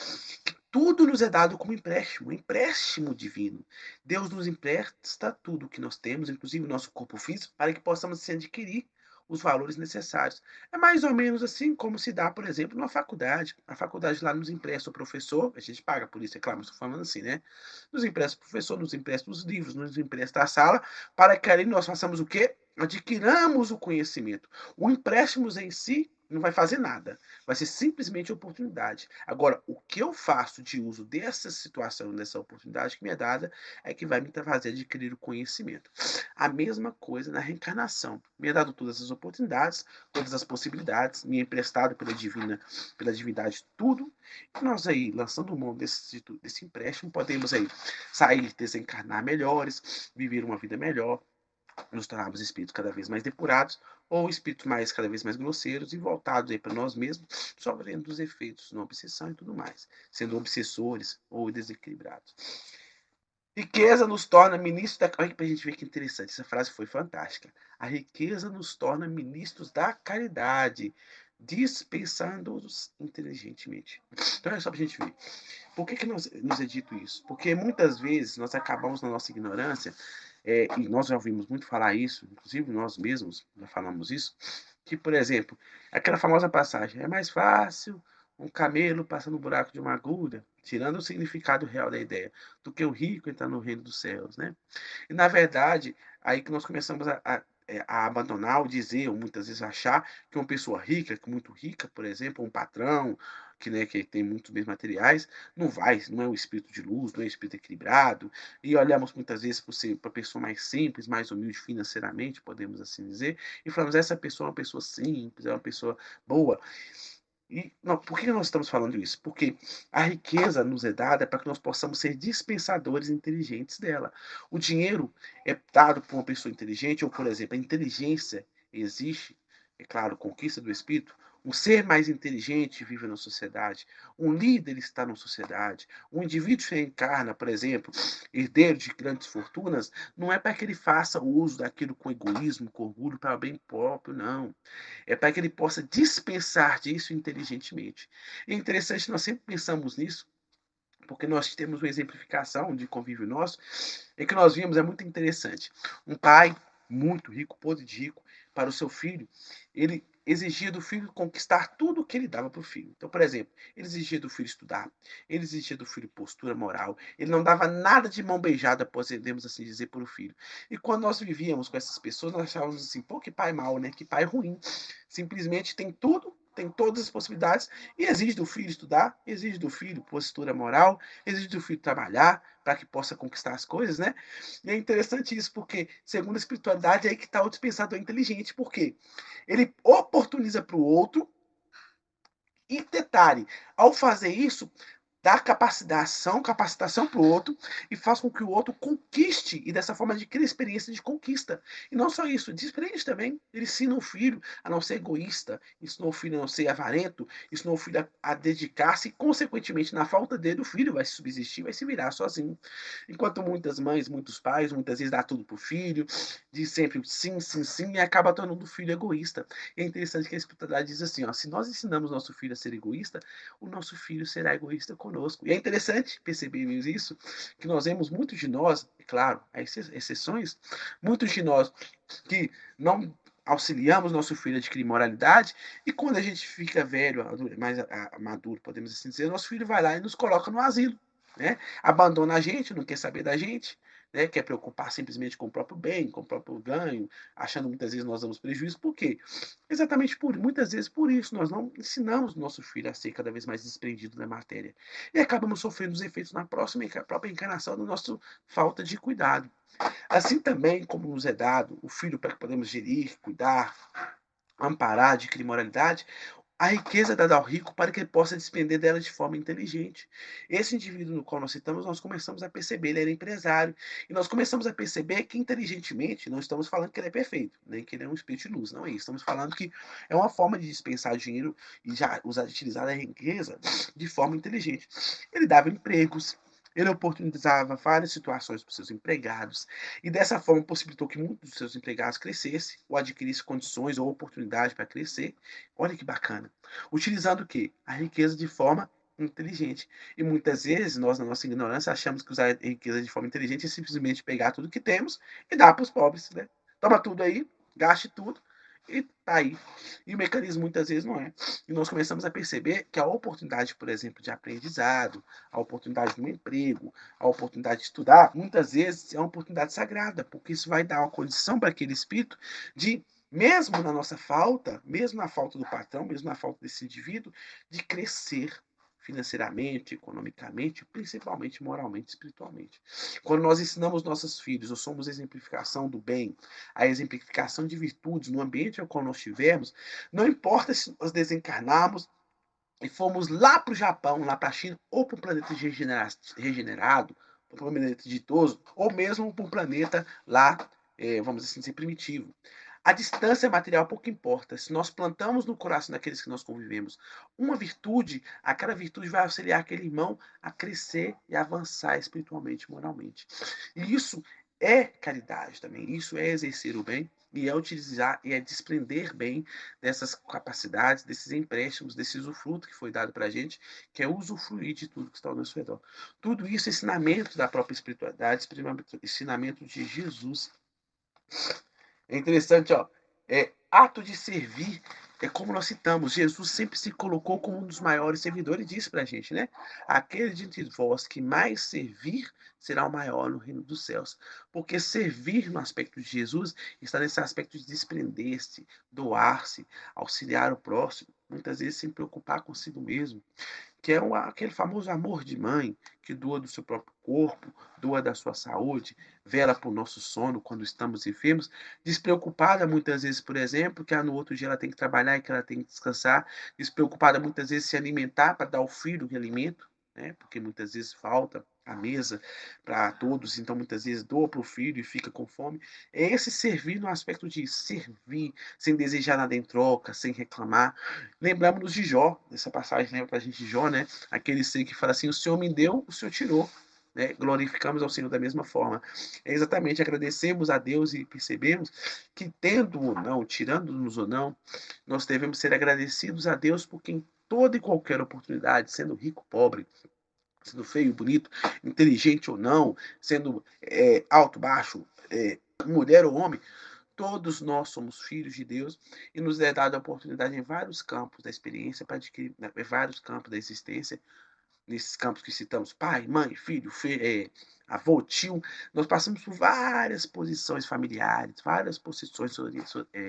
tudo nos é dado como empréstimo, um empréstimo divino. Deus nos empresta tudo o que nós temos, inclusive o nosso corpo físico, para que possamos se adquirir os valores necessários. É mais ou menos assim como se dá, por exemplo, numa faculdade. A faculdade lá nos empresta o professor, a gente paga por isso, é claro, mas estou falando assim, né? Nos empresta o professor, nos empresta os livros, nos empresta a sala, para que ali nós façamos o quê? Adquiramos o conhecimento. O empréstimo em si não vai fazer nada. Vai ser simplesmente oportunidade. Agora, o que eu faço de uso dessa situação, dessa oportunidade que me é dada, é que vai me fazer adquirir o conhecimento. A mesma coisa na reencarnação. Me é dado todas as oportunidades, todas as possibilidades, me é emprestado pela divindade tudo. E nós aí, lançando mão desse empréstimo, podemos aí sair, desencarnar melhores, viver uma vida melhor, nos tornarmos espíritos cada vez mais depurados, ou espíritos cada vez mais grosseiros e voltados para nós mesmos, sofrendo os efeitos da obsessão e tudo mais, sendo obsessores ou desequilibrados. Riqueza nos torna ministros da... Olha para a gente ver que interessante, essa frase foi fantástica. A riqueza nos torna ministros da caridade, dispensando-os inteligentemente. Então é só para a gente ver. Por que nos é dito isso? Porque muitas vezes nós acabamos na nossa ignorância, e nós já ouvimos muito falar isso, inclusive nós mesmos já falamos isso, que, por exemplo, aquela famosa passagem, é mais fácil um camelo passar no buraco de uma agulha, tirando o significado real da ideia, do que o rico entrar no reino dos céus, né? E, na verdade, aí que nós começamos a abandonar, ou dizer, ou muitas vezes achar que uma pessoa rica, que muito rica, por exemplo, um patrão, que, né, que tem muitos bens materiais, não é um espírito de luz, não é um espírito equilibrado, e olhamos muitas vezes para a pessoa mais simples, mais humilde financeiramente, podemos assim dizer, e falamos, essa pessoa é uma pessoa simples, é uma pessoa boa. E não, por que nós estamos falando isso? Porque a riqueza nos é dada para que nós possamos ser dispensadores inteligentes dela. O dinheiro é dado por uma pessoa inteligente, ou, por exemplo, a inteligência existe, é claro, conquista do espírito. Um ser mais inteligente vive na sociedade. Um líder está na sociedade. Um indivíduo que reencarna, por exemplo, herdeiro de grandes fortunas, não é para que ele faça o uso daquilo com egoísmo, com orgulho, para o bem próprio, não. É para que ele possa dispensar disso inteligentemente. É interessante, nós sempre pensamos nisso, porque nós temos uma exemplificação de convívio nosso, em que nós vimos, é muito interessante. Um pai muito rico, podre de rico, para o seu filho, ele exigia do filho conquistar tudo o que ele dava para o filho. Então, por exemplo, ele exigia do filho estudar, ele exigia do filho postura moral, ele não dava nada de mão beijada, podemos assim dizer, para o filho. E quando nós vivíamos com essas pessoas, nós achávamos assim, pô, que pai mau, né? Que pai ruim. Simplesmente tem tudo, tem todas as possibilidades e exige do filho estudar, exige do filho postura moral, exige do filho trabalhar para que possa conquistar as coisas, né? E é interessante isso porque, segundo a espiritualidade, é aí que está o dispensador inteligente. Por quê? Ele oportuniza para o outro e detalhe, ao fazer isso, dá capacitação para o outro e faz com que o outro conquiste e dessa forma adquira experiência de conquista. E não só isso, desprende também. Ele ensina o filho a não ser egoísta, ensinou o filho a não ser avarento, ensinou o filho a dedicar-se e, consequentemente, na falta dele, o filho vai subsistir, vai se virar sozinho. Enquanto muitas mães, muitos pais, muitas vezes dá tudo pro filho, diz sempre sim, sim, sim, e acaba tornando o filho egoísta. E é interessante que a espiritualidade diz assim, ó, se nós ensinamos nosso filho a ser egoísta, o nosso filho será egoísta conosco. E é interessante percebermos isso, que nós vemos muitos de nós, é claro, há exceções, muitos de nós que não auxiliamos nosso filho a adquirir moralidade, e quando a gente fica velho, mais maduro, podemos assim dizer, nosso filho vai lá e nos coloca no asilo, né? Abandona a gente, não quer saber da gente, né? Quer preocupar simplesmente com o próprio bem, com o próprio ganho, achando muitas vezes nós damos prejuízo. Por quê? Exatamente muitas vezes por isso, nós não ensinamos o nosso filho a ser cada vez mais desprendido da matéria. E acabamos sofrendo os efeitos na própria encarnação da nossa falta de cuidado. Assim também como nos é dado o filho para que podemos gerir, cuidar, amparar, adquirir moralidade, a riqueza é dada ao rico para que ele possa despender dela de forma inteligente. Esse indivíduo no qual nós citamos, nós começamos a perceber, ele era empresário, e nós começamos a perceber que inteligentemente, não estamos falando que ele é perfeito, nem que ele é um espírito de luz, não é isso. Estamos falando que é uma forma de dispensar dinheiro e já utilizar a riqueza de forma inteligente. Ele dava empregos, ele oportunizava várias situações para os seus empregados e dessa forma possibilitou que muitos dos seus empregados crescessem ou adquirissem condições ou oportunidade para crescer. Olha que bacana. Utilizando o quê? A riqueza de forma inteligente. E muitas vezes nós, na nossa ignorância, achamos que usar a riqueza de forma inteligente é simplesmente pegar tudo que temos e dar para os pobres, né? Toma tudo aí, gaste tudo e tá aí. E o mecanismo muitas vezes não é. E nós começamos a perceber que a oportunidade, por exemplo, de aprendizado, a oportunidade de um emprego, a oportunidade de estudar, muitas vezes é uma oportunidade sagrada, porque isso vai dar uma condição para aquele espírito de, mesmo na nossa falta, mesmo na falta do patrão, mesmo na falta desse indivíduo, de crescer financeiramente, economicamente, principalmente moralmente, espiritualmente. Quando nós ensinamos nossos filhos, ou somos a exemplificação do bem, a exemplificação de virtudes no ambiente ao qual nós estivermos, não importa se nós desencarnarmos e fomos lá para o Japão, lá para a China, ou para um planeta regenerado, para um planeta ditoso, ou mesmo para um planeta lá, vamos assim dizer, primitivo. A distância material pouco importa. Se nós plantamos no coração daqueles que nós convivemos uma virtude, aquela virtude vai auxiliar aquele irmão a crescer e avançar espiritualmente e moralmente. E isso é caridade também. Isso é exercer o bem e é utilizar e é desprender bem dessas capacidades, desses empréstimos, desse usufruto que foi dado para a gente, que é usufruir de tudo que está ao nosso redor. Tudo isso é ensinamento da própria espiritualidade, ensinamento de Jesus. É interessante, ó. Ato de servir é como nós citamos. Jesus sempre se colocou como um dos maiores servidores e disse pra gente, né? Aquele de entre vós que mais servir será o maior no reino dos céus. Porque servir no aspecto de Jesus está nesse aspecto de desprender-se, doar-se, auxiliar o próximo, muitas vezes sem preocupar consigo mesmo, que é aquele famoso amor de mãe, que doa do seu próprio corpo, doa da sua saúde, vela por nosso sono quando estamos enfermos, despreocupada muitas vezes, por exemplo, que no outro dia ela tem que trabalhar e que ela tem que descansar, despreocupada muitas vezes se alimentar para dar ao filho de alimento, né? Porque muitas vezes falta a mesa para todos, então muitas vezes doa para o filho e fica com fome. É esse servir no aspecto de servir, sem desejar nada em troca, sem reclamar. Lembramos-nos de Jó, nessa passagem lembra para a gente de Jó, né? Aquele ser que fala assim, o Senhor me deu, o Senhor tirou. Né? Glorificamos ao Senhor da mesma forma. É exatamente, agradecemos a Deus e percebemos que tendo ou não, tirando-nos ou não, nós devemos ser agradecidos a Deus porque em toda e qualquer oportunidade, sendo rico, pobre, sendo feio, bonito, inteligente ou não, sendo alto, baixo, mulher ou homem, Todos nós somos filhos de Deus e nos é dada a oportunidade em vários campos da experiência para adquirir, em vários campos da existência, nesses campos que citamos, pai, mãe, filho, avô, tio, nós passamos por várias posições familiares, várias posições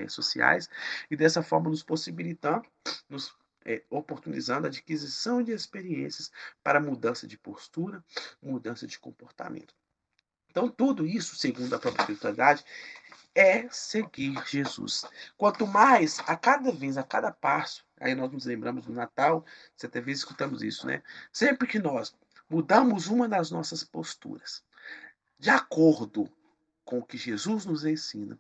sociais, e dessa forma nos possibilitando, nos oportunizando a adquisição de experiências para mudança de postura, mudança de comportamento. Então, tudo isso, segundo a própria espiritualidade, é seguir Jesus. Quanto mais, a cada passo, aí nós nos lembramos do Natal, certa vez escutamos isso, né? Sempre que nós mudamos uma das nossas posturas, de acordo com o que Jesus nos ensina,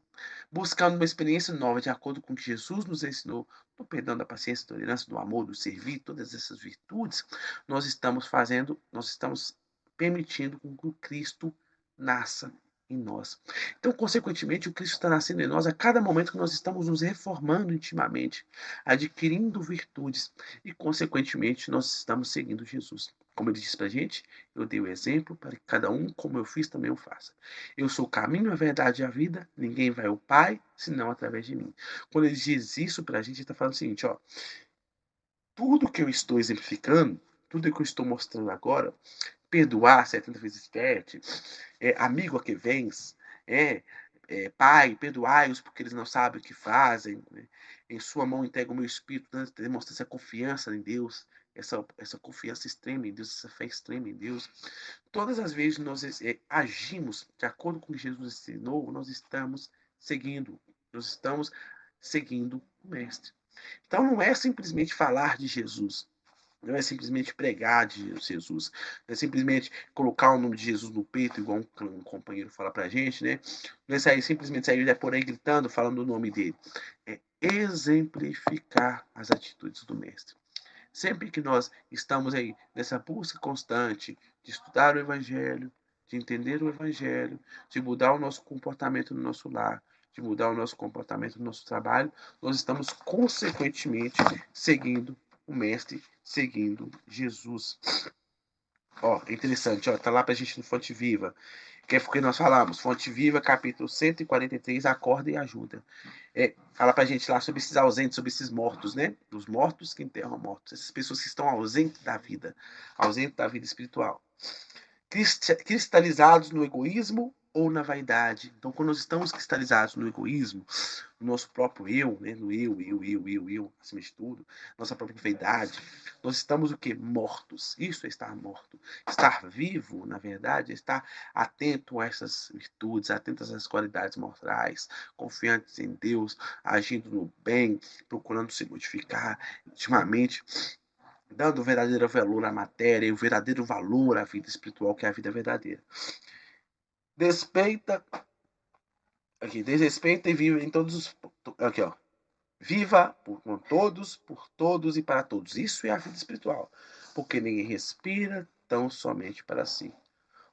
buscando uma experiência nova de acordo com o que Jesus nos ensinou, do perdão, da paciência, da tolerância, do amor, do servir, todas essas virtudes, nós estamos permitindo que o Cristo nasça em nós. Então, consequentemente, o Cristo está nascendo em nós a cada momento que nós estamos nos reformando intimamente, adquirindo virtudes e, consequentemente, nós estamos seguindo Jesus. Como ele diz para a gente, eu dei o exemplo para que cada um, como eu fiz, também o faça. Eu sou o caminho, a verdade e a vida, ninguém vai ao Pai, senão através de mim. Quando ele diz isso para a gente, ele está falando o seguinte, ó, tudo que eu estou exemplificando, tudo que eu estou mostrando agora, perdoar 70 vezes 7, amigo a que vens, Pai, perdoai-os porque eles não sabem o que fazem, né? Em sua mão entrega o meu espírito, né? Demonstra essa confiança em Deus, essa confiança extrema em Deus, essa fé extrema em Deus. Todas as vezes nós agimos de acordo com o que Jesus ensinou, nós estamos seguindo o Mestre. Então não é simplesmente falar de Jesus, não é simplesmente pregar de Jesus, não é simplesmente colocar o nome de Jesus no peito, igual um companheiro fala pra gente, né? Não é simplesmente sair por aí gritando, falando o nome dele. É exemplificar as atitudes do Mestre. Sempre que nós estamos aí nessa busca constante de estudar o Evangelho, de entender o Evangelho, de mudar o nosso comportamento no nosso lar, de mudar o nosso comportamento no nosso trabalho, nós estamos consequentemente seguindo o Mestre, seguindo Jesus. Ó, é interessante, ó, tá lá pra gente no Fonte Viva, que é porque nós falamos, Fonte Viva, capítulo 143, acorda e ajuda. Fala pra gente lá sobre esses ausentes, sobre esses mortos, né? Os mortos que enterram mortos, essas pessoas que estão ausentes da vida espiritual. Cristalizados no egoísmo ou na vaidade. Então, quando nós estamos cristalizados no egoísmo, no nosso próprio eu, né? No eu, acima de tudo, nossa própria vaidade, nós estamos o quê? Mortos. Isso é estar morto. Estar vivo, na verdade, é estar atento a essas virtudes, atento a essas qualidades morais, confiantes em Deus, agindo no bem, procurando se modificar intimamente, dando o verdadeiro valor à matéria e o verdadeiro valor à vida espiritual, que é a vida verdadeira. Desrespeita e vive em todos os... Aqui, ó. Viva com todos, por todos e para todos. Isso é a vida espiritual. Porque ninguém respira tão somente para si.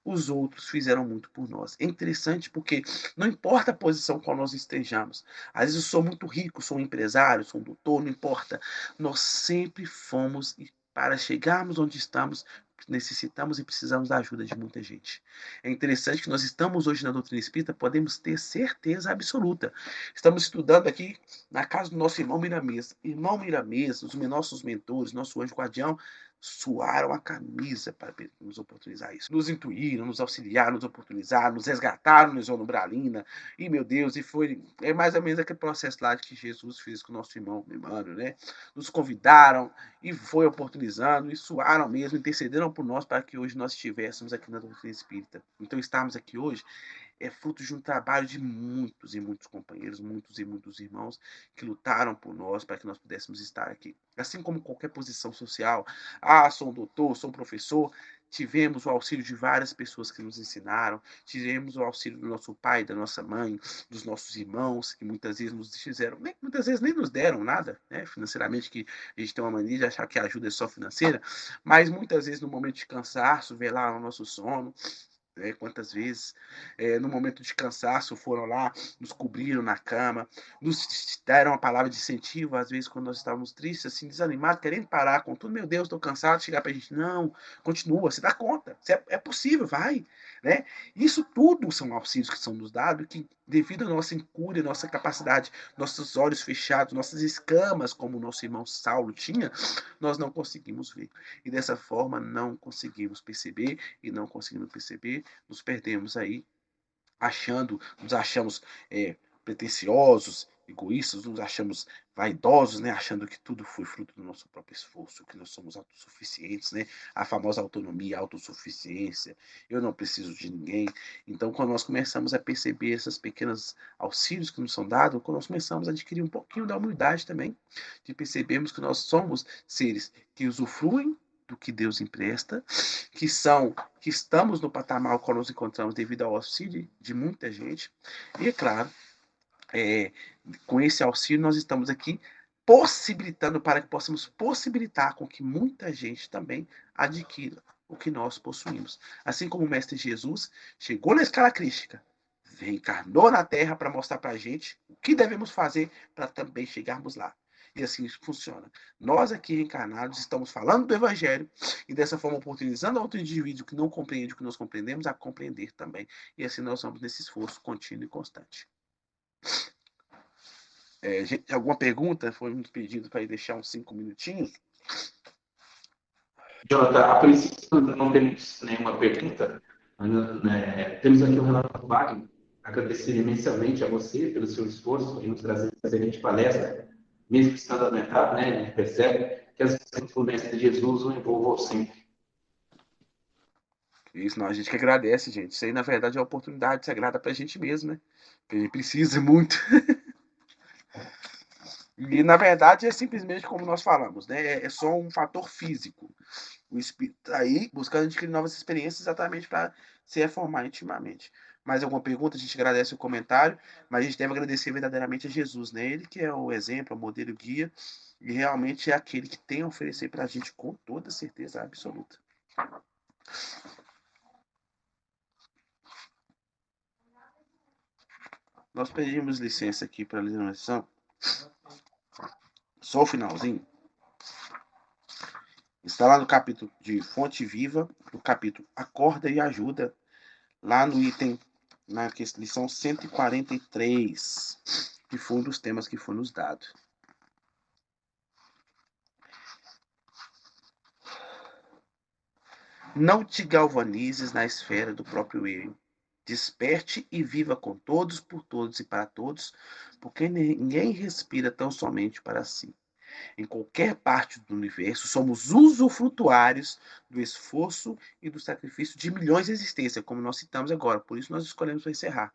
Os outros fizeram muito por nós. É interessante porque não importa a posição qual nós estejamos. Às vezes eu sou muito rico, sou um empresário, sou um doutor, não importa. Nós sempre fomos, e para chegarmos onde estamos, necessitamos e precisamos da ajuda de muita gente. É interessante que nós estamos hoje na doutrina espírita, podemos ter certeza absoluta. Estamos estudando aqui na casa do nosso irmão Miramês. Irmão Miramês, os nossos mentores, nosso anjo guardião, suaram a camisa para nos oportunizar isso. Nos intuíram, nos auxiliaram, nos oportunizaram, nos resgataram no Zona Umbralina. E, meu Deus, e foi mais ou menos aquele processo lá que Jesus fez com o nosso irmão Emmanuel, né? Nos convidaram e foi oportunizando, e suaram mesmo, intercederam por nós para que hoje nós estivéssemos aqui na doutrina espírita. Então, estarmos aqui hoje é fruto de um trabalho de muitos e muitos companheiros, muitos e muitos irmãos que lutaram por nós para que nós pudéssemos estar aqui. Assim como qualquer posição social, sou um doutor, sou um professor, tivemos o auxílio de várias pessoas que nos ensinaram, tivemos o auxílio do nosso pai, da nossa mãe, dos nossos irmãos, que muitas vezes nos fizeram, muitas vezes nem nos deram nada, né, financeiramente, que a gente tem uma mania de achar que a ajuda é só financeira, mas muitas vezes no momento de cansaço, velaram o nosso sono. Quantas vezes, no momento de cansaço, foram lá, nos cobriram na cama, nos deram uma palavra de incentivo, às vezes, quando nós estávamos tristes, assim, desanimados, querendo parar com tudo, meu Deus, estou cansado, chegar para a gente, não, continua, você dá conta, é possível, vai, né? Isso tudo são auxílios que são nos dados, que devido à nossa incúria, nossa capacidade, nossos olhos fechados, nossas escamas, como o nosso irmão Saulo tinha, nós não conseguimos ver. E dessa forma não conseguimos perceber, e não conseguimos perceber, nos perdemos aí, nos achamos pretensiosos, egoístas, nos achamos vaidosos, né? Achando que tudo foi fruto do nosso próprio esforço, que nós somos autossuficientes, né? A famosa autonomia, autossuficiência, eu não preciso de ninguém. Então, quando nós começamos a perceber esses pequenos auxílios que nos são dados, quando nós começamos a adquirir um pouquinho da humildade também, de percebermos que nós somos seres que usufruem do que Deus empresta, que estamos no patamar qual nos encontramos devido ao auxílio de muita gente. E, é claro, com esse auxílio nós estamos aqui possibilitando para que possamos possibilitar com que muita gente também adquira o que nós possuímos. Assim como o Mestre Jesus chegou na escala crística, reencarnou na Terra para mostrar para a gente o que devemos fazer para também chegarmos lá. E assim funciona. Nós aqui reencarnados estamos falando do Evangelho e dessa forma oportunizando outro indivíduo que não compreende o que nós compreendemos a compreender também. E assim nós vamos nesse esforço contínuo e constante. Gente, alguma pergunta? Foi um pedido para deixar uns 5 minutinhos. Jonathan, a princípio não temos nenhuma pergunta. Temos aqui o Renato Wagner, agradecer imensamente a você pelo seu esforço em nos trazer essa excelente palestra, mesmo estando adoentado, né? A gente percebe que as influências de Jesus o envolvam sempre. Isso, não, a gente que agradece, gente. Isso aí, na verdade, é uma oportunidade sagrada para a gente mesmo, né? Porque a gente precisa muito. E, na verdade, é simplesmente como nós falamos, né? É só um fator físico. O espírito está aí buscando adquirir novas experiências exatamente para se reformar intimamente. Mais alguma pergunta? A gente agradece o comentário, mas a gente deve agradecer verdadeiramente a Jesus, né? Ele que é o exemplo, o modelo, o guia, e realmente é aquele que tem a oferecer para a gente com toda certeza absoluta. Nós pedimos licença aqui para a lição. Só o finalzinho. Está lá no capítulo de Fonte Viva, no capítulo Acorda e Ajuda, lá no item, na lição 143, que foi um dos temas que foi nos dado. Não te galvanizes na esfera do próprio eu. Desperte e viva com todos, por todos e para todos, porque ninguém respira tão somente para si. Em qualquer parte do universo, somos usufrutuários do esforço e do sacrifício de milhões de existências, como nós citamos agora. Por isso nós escolhemos encerrar.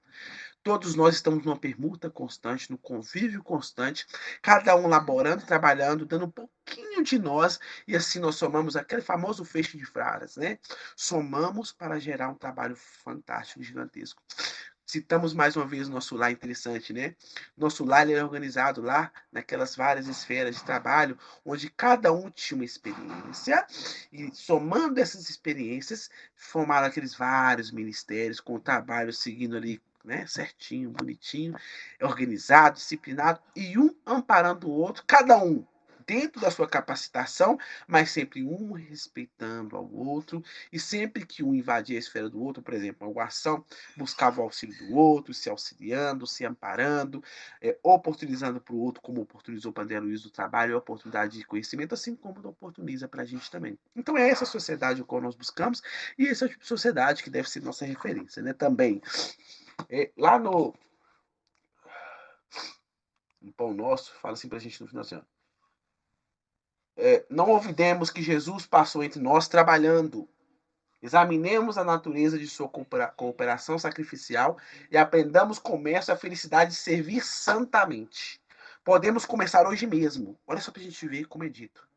Todos nós estamos numa permuta constante, no convívio constante, cada um laborando, trabalhando, dando um pouquinho de nós, e assim nós somamos aquele famoso feixe de frases, né? Somamos para gerar um trabalho fantástico, gigantesco. Citamos mais uma vez o nosso lar interessante, né? Nosso lar ele é organizado lá naquelas várias esferas de trabalho, onde cada um tinha uma experiência, e somando essas experiências, formaram aqueles vários ministérios, com o trabalho seguindo ali, né, certinho, bonitinho, organizado, disciplinado, e um amparando o outro, cada um dentro da sua capacitação, mas sempre um respeitando ao outro, e sempre que um invadia a esfera do outro, por exemplo, uma ação, buscava o auxílio do outro, se auxiliando, se amparando, oportunizando para o outro, como oportunizou para André Luiz do trabalho, a oportunidade de conhecimento, assim como oportuniza para a gente também. Então é essa sociedade que nós buscamos, e essa é o tipo de sociedade que deve ser nossa referência, né? Também lá no Pão Nosso, fala assim pra gente no final assim, ó. Não olvidemos que Jesus passou entre nós trabalhando. Examinemos a natureza de sua cooperação sacrificial e aprendamos com a felicidade de servir santamente. Podemos começar hoje mesmo. Olha só pra gente ver como é dito.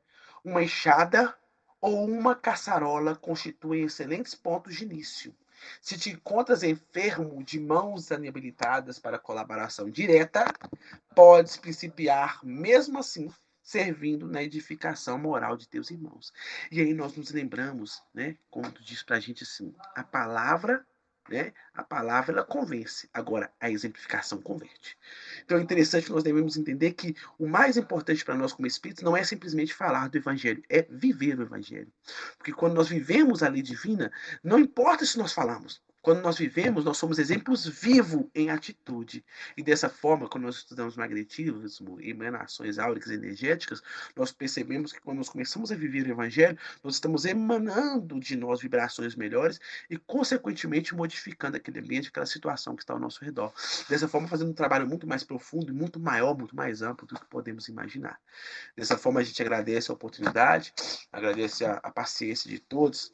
Uma enxada ou uma caçarola constituem excelentes pontos de início. Se te encontras enfermo de mãos inabilitadas para colaboração direta, podes principiar, mesmo assim, servindo na edificação moral de teus irmãos. E aí nós nos lembramos, né, quando diz pra gente assim, a palavra, né, a palavra ela convence, agora a exemplificação converte. Então é interessante que nós devemos entender que o mais importante para nós como espíritos não é simplesmente falar do evangelho, é viver o evangelho. Porque quando nós vivemos a lei divina, não importa se nós falamos, Quando nós vivemos, nós somos exemplos vivos em atitude. E dessa forma, quando nós estudamos magnetismo e emanações áuricas e energéticas, nós percebemos que quando nós começamos a viver o Evangelho, nós estamos emanando de nós vibrações melhores e, consequentemente, modificando aquele ambiente, aquela situação que está ao nosso redor. Dessa forma, fazendo um trabalho muito mais profundo e muito maior, muito mais amplo do que podemos imaginar. Dessa forma, a gente agradece a oportunidade, agradece a paciência de todos,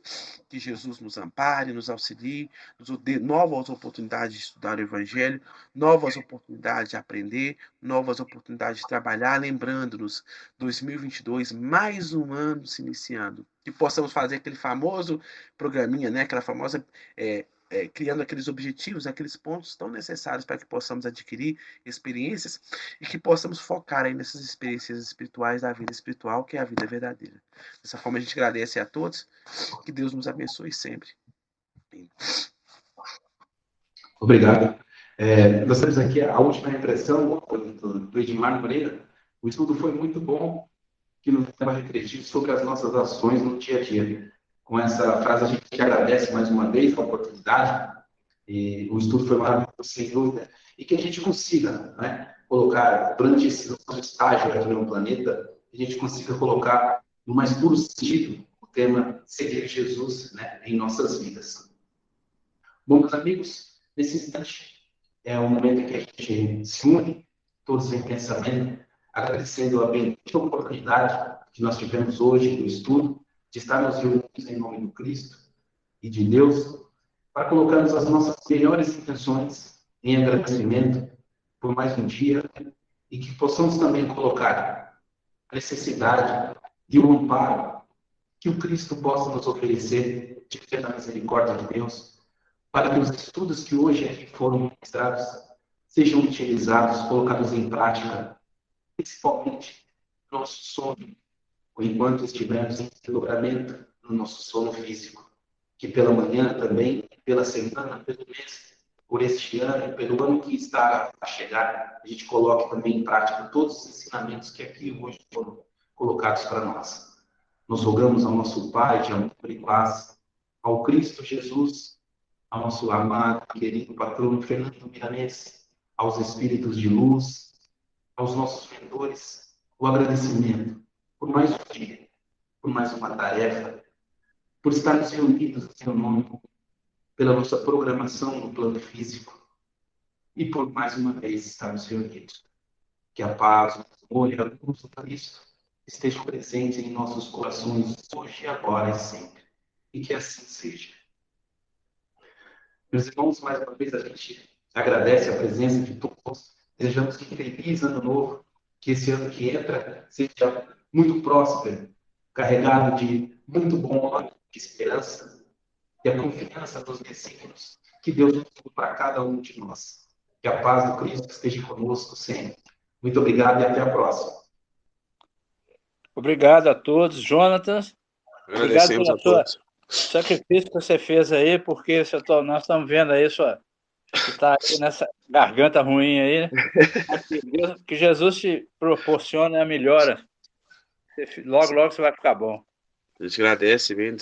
que Jesus nos ampare, nos auxilie, nos dê novas oportunidades de estudar o Evangelho, novas oportunidades de aprender, novas oportunidades de trabalhar, lembrando-nos, 2022, mais um ano se iniciando, que possamos fazer aquele famoso programinha, né? Aquela famosa... criando aqueles objetivos, aqueles pontos tão necessários para que possamos adquirir experiências e que possamos focar aí nessas experiências espirituais da vida espiritual, que é a vida verdadeira. Dessa forma, a gente agradece a todos, que Deus nos abençoe sempre. Obrigado. Nós temos aqui a última impressão do Edmar Moreira. O estudo foi muito bom, que nos leva a refletir sobre as nossas ações no dia a dia. Com essa frase, a gente te agradece mais uma vez a oportunidade, e o estudo foi maravilhoso, sem dúvida, e que a gente consiga, né, colocar, durante esse nosso estágio aqui no planeta, a gente consiga colocar, no mais puro sentido, o tema seguir Jesus, né, em nossas vidas. Bom, meus amigos, nesse instante, é o momento em que a gente se une, todos em pensamento, agradecendo a bendita oportunidade que nós tivemos hoje do estudo, de estarmos reunidos em nome do Cristo e de Deus, para colocarmos as nossas melhores intenções em agradecimento por mais um dia e que possamos também colocar a necessidade de um amparo que o Cristo possa nos oferecer, de ter a misericórdia de Deus, para que os estudos que hoje aqui foram ministrados sejam utilizados, colocados em prática, principalmente no nosso sono, enquanto estivermos em desdobramento no nosso sono físico, que pela manhã também, pela semana, pelo mês, por este ano, pelo ano que está a chegar, a gente coloque também em prática todos os ensinamentos que aqui hoje foram colocados para nós. Nós rogamos ao nosso Pai de amor e paz, ao Cristo Jesus, ao nosso amado, querido patrono Fernando Milanese, aos espíritos de luz, aos nossos mentores, o agradecimento por mais um dia, por mais uma tarefa, por estarmos reunidos em seu nome, pela nossa programação no plano físico e por mais uma vez estarmos reunidos. Que a paz, o amor e a luz do Cristo estejam presentes em nossos corações hoje, agora e sempre. E que assim seja. Meus irmãos, mais uma vez a gente agradece a presença de todos. Desejamos que um feliz ano novo, que esse ano que entra seja muito próspero, carregado de muito bom ânimo, de esperança e a confiança nos desígnios que Deus nos deu para cada um de nós. Que a paz do Cristo esteja conosco sempre. Muito obrigado e até a próxima. Obrigado a todos. Jonathan, obrigado pelo sacrifício que você fez aí, porque nós estamos vendo aí que está aí nessa garganta ruim aí, né? Que Jesus te proporcione a melhora. Logo, logo você vai ficar bom. A gente agradece, bem,